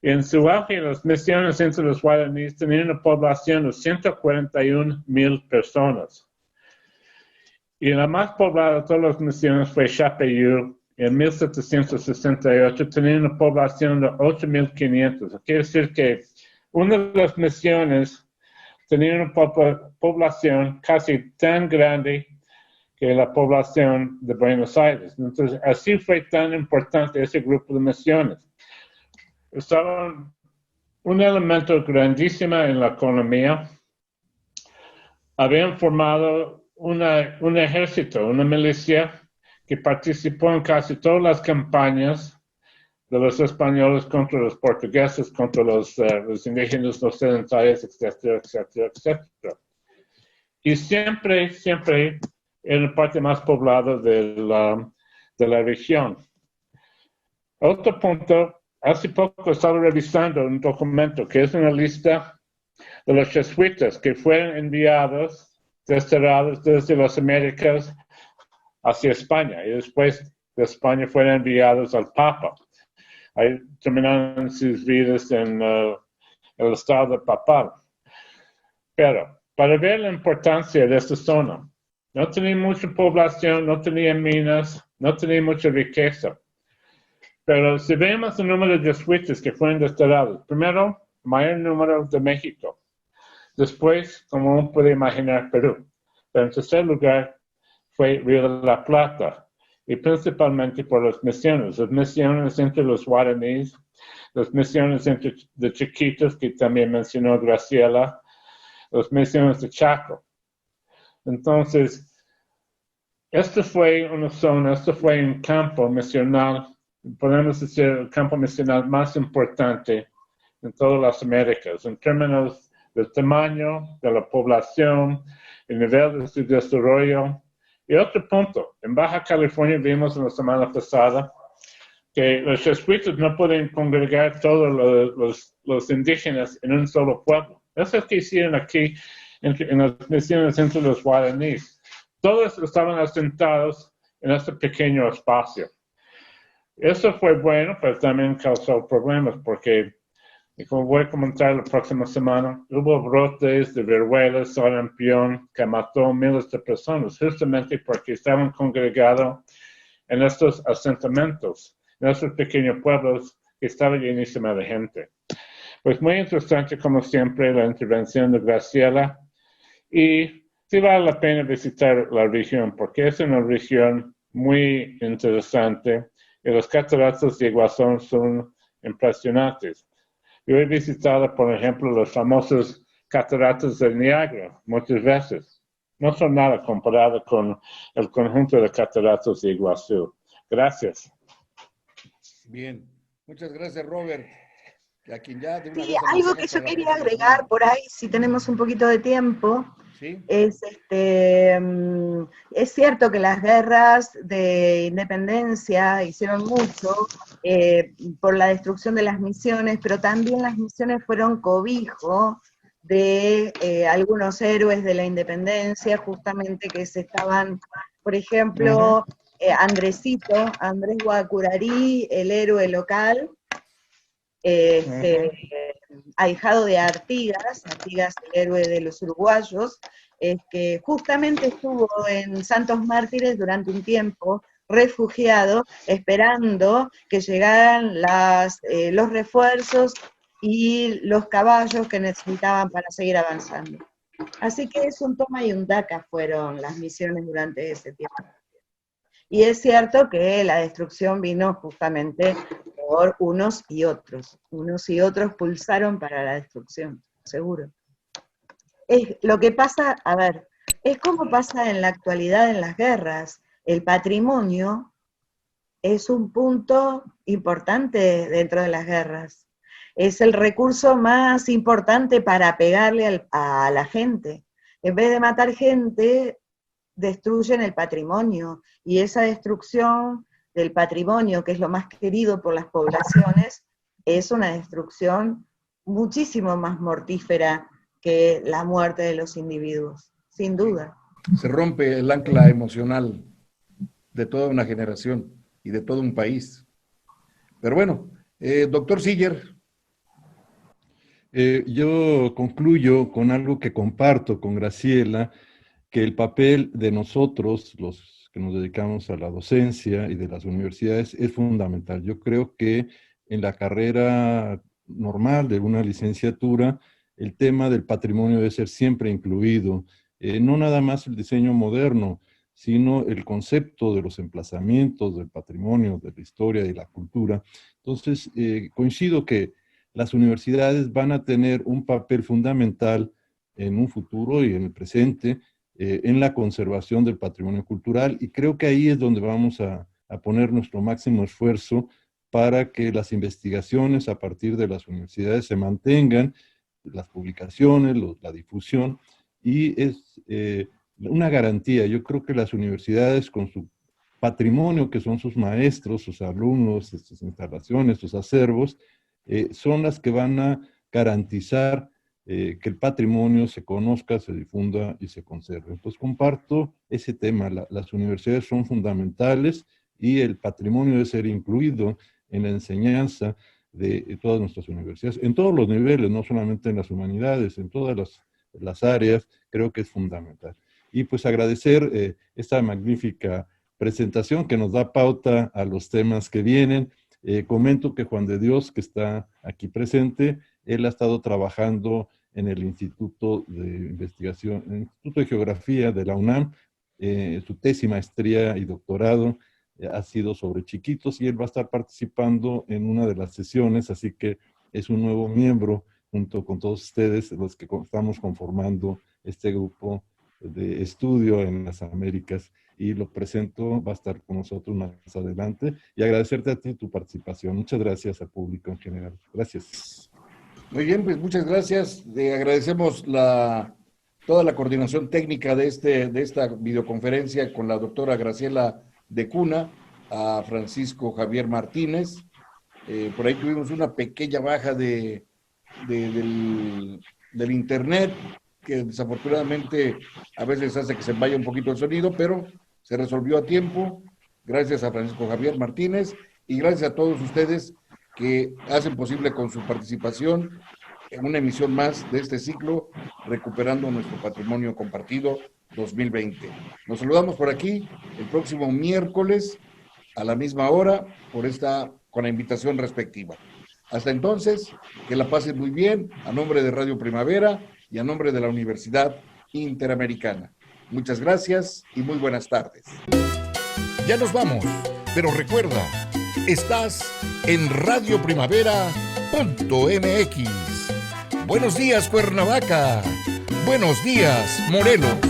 En su auge, las misiones entre los guaraníes tenían una población de 141,000 personas. Y la más poblada de todas las misiones fue Chapeyú. En 1768 tenía una población de 8,500. Quiere decir que una de las misiones tenía una población casi tan grande que la población de Buenos Aires. Entonces, así fue tan importante ese grupo de misiones. Estaban un elemento grandísimo en la economía. Habían formado un ejército, una milicia que participó en casi todas las campañas de los españoles contra los portugueses, contra los indígenas occidentales, etcétera, etcétera, etcétera. Y siempre era la parte más poblada de la región. Otro punto, hace poco estaba revisando un documento que es una lista de los jesuitas que fueron enviados, desterrados desde las Américas hacia España y después de España fueron enviados al Papa. Ahí terminaron sus vidas en el estado papal. Pero para ver la importancia de esta zona, no tenía mucha población, no tenía minas, no tenía mucha riqueza. Pero si vemos el número de jesuitas que fueron desterrados, primero, mayor número de México. Después, como uno puede imaginar, Perú. Pero en tercer lugar, fue Río de la Plata. Y principalmente por las misiones entre los guaraníes, las misiones de chiquitos, que también mencionó Graciela, las misiones de Chaco. Entonces, esto fue una zona, esto fue un campo misional, podemos decir el campo misional más importante en todas las Américas, en términos del tamaño de la población, el nivel de su desarrollo. Y otro punto, en Baja California vimos en la semana pasada que los jesuitas no pueden congregar todos los indígenas en un solo pueblo. Eso es lo que hicieron aquí en las misiones entre los guaraníes. Todos estaban asentados en este pequeño espacio. Eso fue bueno, pero también causó problemas porque, como voy a comentar la próxima semana, hubo brotes de viruela, sarampión, que mató miles de personas, justamente porque estaban congregados en estos asentamientos, en estos pequeños pueblos que estaban llenísimos de gente. Pues muy interesante, como siempre, la intervención de Graciela. Y sí vale la pena visitar la región, porque es una región muy interesante y los cataratas de Iguazú son impresionantes. Yo he visitado, por ejemplo, los famosos cataratas del Niágara muchas veces. No son nada comparado con el conjunto de cataratas de Iguazú. Gracias. Bien, muchas gracias, Robert. A quien ya de una Sí, vez algo que yo quería agregar por ahí, si tenemos un poquito de tiempo, ¿sí? es cierto que las guerras de independencia hicieron mucho por la destrucción de las misiones, pero también las misiones fueron cobijo de algunos héroes de la independencia, justamente que se estaban, por ejemplo, Andrés Guacurarí, el héroe local, ahijado de Artigas, el héroe de los uruguayos, que justamente estuvo en Santos Mártires durante un tiempo, refugiado, esperando que llegaran los refuerzos y los caballos que necesitaban para seguir avanzando. Así que es un toma y un daca fueron las misiones durante ese tiempo. Y es cierto que la destrucción vino justamente por unos y otros. Unos y otros pulsaron para la destrucción, seguro. Es lo que pasa, a ver, es como pasa en la actualidad en las guerras. El patrimonio es un punto importante dentro de las guerras. Es el recurso más importante para pegarle a la gente. En vez de matar gente, destruyen el patrimonio, y esa destrucción del patrimonio, que es lo más querido por las poblaciones, es una destrucción muchísimo más mortífera que la muerte de los individuos, sin duda. Se rompe el ancla emocional de toda una generación y de todo un país. Pero bueno, doctor Siller. Yo concluyo con algo que comparto con Graciela, que el papel de nosotros, los que nos dedicamos a la docencia y de las universidades, es fundamental. Yo creo que en la carrera normal de una licenciatura, el tema del patrimonio debe ser siempre incluido. No nada más el diseño moderno, sino el concepto de los emplazamientos del patrimonio, de la historia y la cultura. Entonces, coincido que las universidades van a tener un papel fundamental en un futuro y en el presente, en la conservación del patrimonio cultural, y creo que ahí es donde vamos a poner nuestro máximo esfuerzo para que las investigaciones a partir de las universidades se mantengan, las publicaciones, la difusión, y es una garantía. Yo creo que las universidades con su patrimonio que son sus maestros, sus alumnos, sus instalaciones, sus acervos, son las que van a garantizar que el patrimonio se conozca, se difunda y se conserve. Entonces comparto ese tema, las universidades son fundamentales y el patrimonio debe ser incluido en la enseñanza de todas nuestras universidades, en todos los niveles, no solamente en las humanidades, en todas las áreas, creo que es fundamental. Y pues agradecer esta magnífica presentación que nos da pauta a los temas que vienen. Comento que Juan de Dios, que está aquí presente, él ha estado trabajando en el Instituto de Investigación, el Instituto de Geografía de la UNAM, su tesis, maestría y doctorado ha sido sobre chiquitos y él va a estar participando en una de las sesiones, así que es un nuevo miembro junto con todos ustedes, los que estamos conformando este grupo de estudio en las Américas, y lo presento, va a estar con nosotros más adelante, y agradecerte a ti tu participación. Muchas gracias al público en general. Gracias. Muy bien, pues muchas gracias. Le agradecemos toda la coordinación técnica de esta videoconferencia con la doctora Graciela de Cuna, a Francisco Javier Martínez. Por ahí tuvimos una pequeña baja del internet, que desafortunadamente a veces hace que se vaya un poquito el sonido, pero se resolvió a tiempo. Gracias a Francisco Javier Martínez y gracias a todos ustedes que hacen posible con su participación en una emisión más de este ciclo, Recuperando Nuestro Patrimonio Compartido 2020. Nos saludamos por aquí el próximo miércoles a la misma hora con la invitación respectiva. Hasta entonces, que la pasen muy bien, a nombre de Radio Primavera y a nombre de la Universidad Interamericana. Muchas gracias y muy buenas tardes. Ya nos vamos, pero recuerda, estás en radioprimavera.mx. Buenos días, Cuernavaca. Buenos días, Morelos.